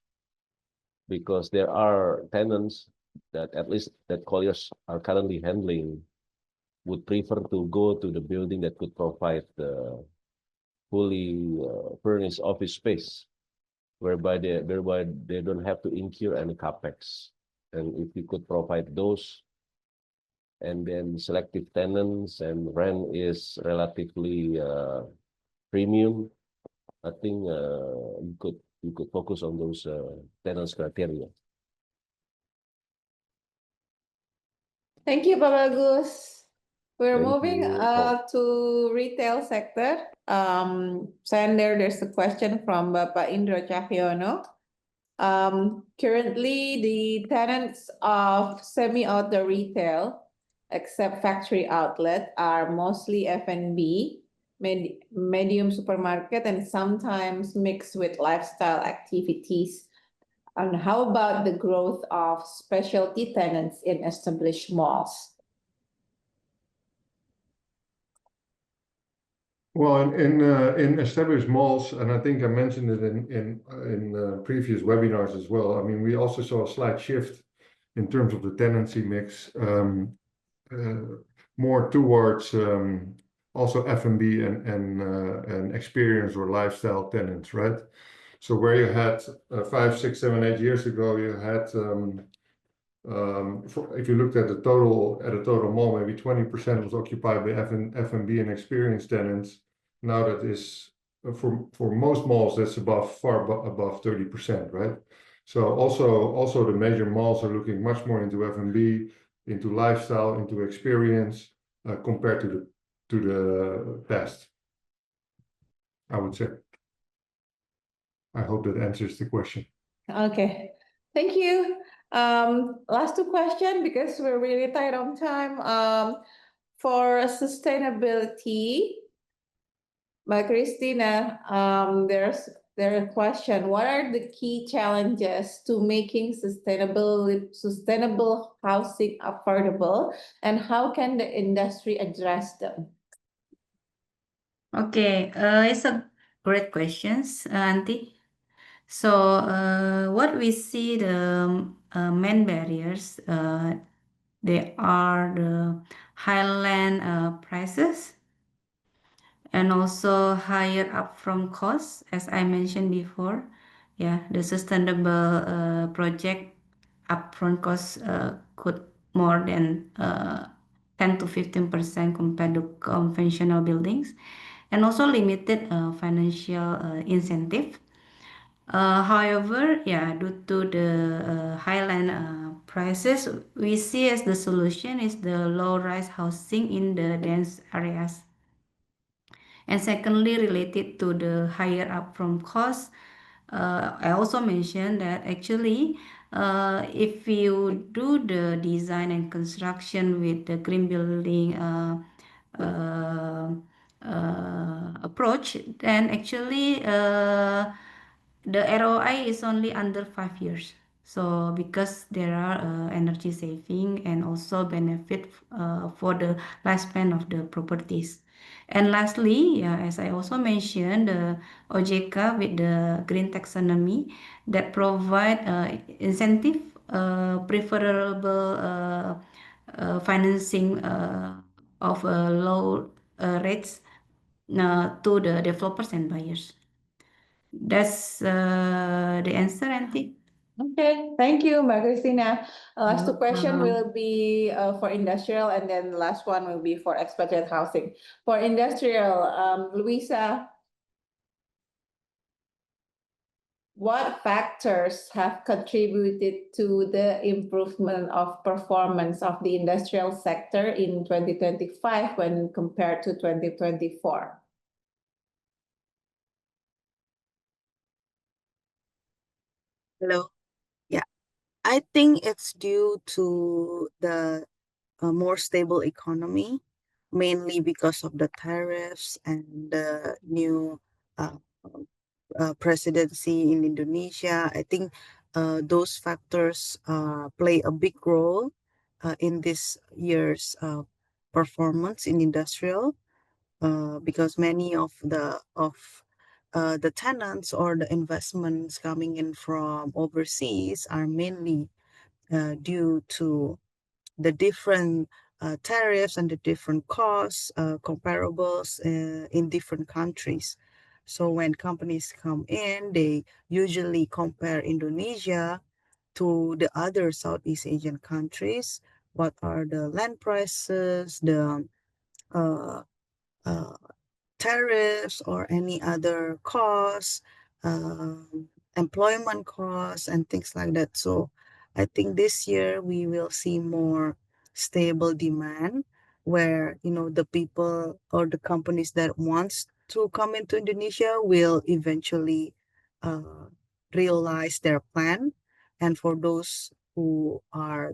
because there are tenants that at least that Colliers are currently handling would prefer to go to the building that could provide the fully furnished office space, whereby they don't have to incur any capex. And if you could provide those, and then selective tenants and rent is relatively premium, I think you could focus on those tenants criteria. Thank you, Pak Bagus. We're Thank moving you. to retail sector. Sander, there's a question from Bapak Indro Cahyono. Currently, the tenants of semi-auto retail, except factory outlet, are mostly F&B, medium supermarket, and sometimes mixed with lifestyle activities. And how about the growth of specialty tenants in established malls? Well, in established malls, and I think I mentioned it in previous webinars as well. I mean, we also saw a slight shift in terms of the tenancy mix, more towards also F&B and experience or lifestyle tenants, right? So where you had 5, 6, 7, 8 years ago, you had if you looked at a total mall, maybe 20% was occupied by F&B and experienced tenants. Now that is for most malls, that's far above 30%, right? So also the major malls are looking much more into F&B, into lifestyle, into experience compared to the past, I would say. I hope that answers the question. Okay, thank you. Last two questions because we're really tight on time. For sustainability, by Christina, there's a question. What are the key challenges to making sustainable housing affordable, and how can the industry address them? Okay, it's a great questions, Auntie. So what we see the main barriers, they are the high land prices, and also higher upfront costs, as I mentioned before. Yeah, the sustainable project upfront costs could more than 10 to 15% compared to conventional buildings, and also limited financial incentive. However, yeah, due to the highland prices, we see as the solution is the low-rise housing in the dense areas. And secondly, related to the higher upfront costs, I also mentioned that actually, if you do the design and construction with the green building approach, then actually the ROI is only under 5 years. So because there are energy saving and also benefit for the lifespan of the properties. And lastly, yeah, as I also mentioned, the OJK with the green taxonomy that provide incentive, preferable financing of low rates to the developers and buyers. That's the answer, Auntie. Okay, thank you, Mbak Christina. Last two question Welcome. will be for industrial, and then the last one will be for expatriate housing. For industrial, Louisa, what factors have contributed to the improvement of performance of the industrial sector in 2025 when compared to 2024? Hello. Yeah, I think it's due to the more stable economy, mainly because of the tariffs and the new uh, presidency in Indonesia. I think those factors play a big role in this year's performance in industrial, because many of the tenants or the investments coming in from overseas are mainly due to the different tariffs and the different costs, comparables in different countries. So when companies come in, they usually compare Indonesia to the other Southeast Asian countries. What are the land prices, the uh, uh, tariffs, or any other costs, employment costs, and things like that. So I think this year we will see more stable demand, where the people or the companies that wants to come into Indonesia will eventually uh, realize their plan. And for those who are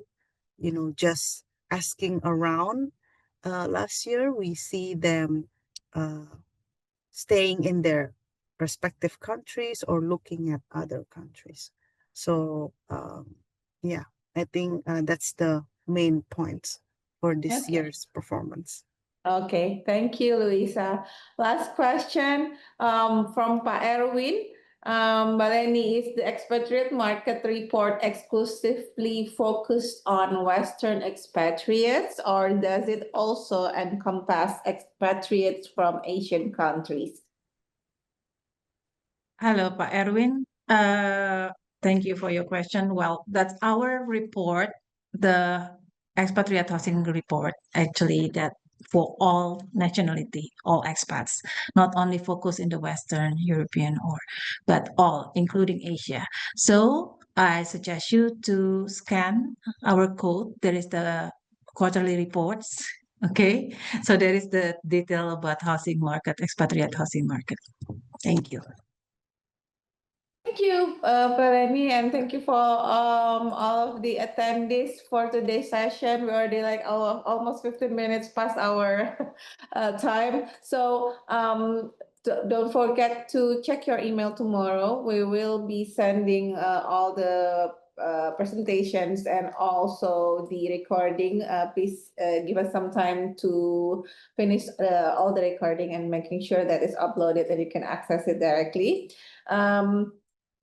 just asking around, last year we see them uh, staying in their respective countries or looking at other countries. So yeah, I think that's the main points for this Okay. year's performance. Okay, thank you, Louisa. Last question from Pak Erwin. Mbak Lenny, is the expatriate market report exclusively focused on Western expatriates, or does it also encompass expatriates from Asian countries? Hello, Pak Erwin. Thank you for your question. Well, that's our report, the expatriate housing report, actually, that for all nationality, all expats, not only focus in the Western European but all, including Asia. So I suggest you to scan our code. There is the quarterly reports. Okay, so there is the detail about housing market, expatriate housing market. Thank you. Thank you, Ferry, and thank you for all of the attendees for today's session. We already almost 15 minutes past our time. So don't forget to check your email tomorrow. We will be sending all the presentations and also the recording. Please give us some time to finish all the recording and making sure that it's uploaded and you can access it directly.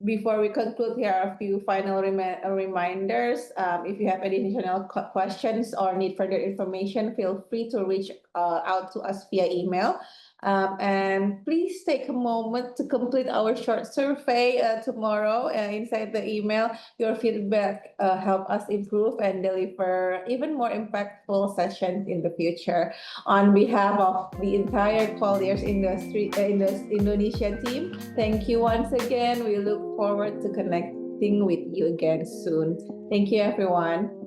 before we conclude, here are a few final reminders. If you have any additional questions or need further information, feel free to reach out to us via email. And please take a moment to complete our short survey tomorrow inside the email. Your feedback help us improve and deliver even more impactful sessions in the future. On behalf of the entire Colliers Indonesia team, thank you once again. We look forward to connecting with you again soon. Thank you, everyone.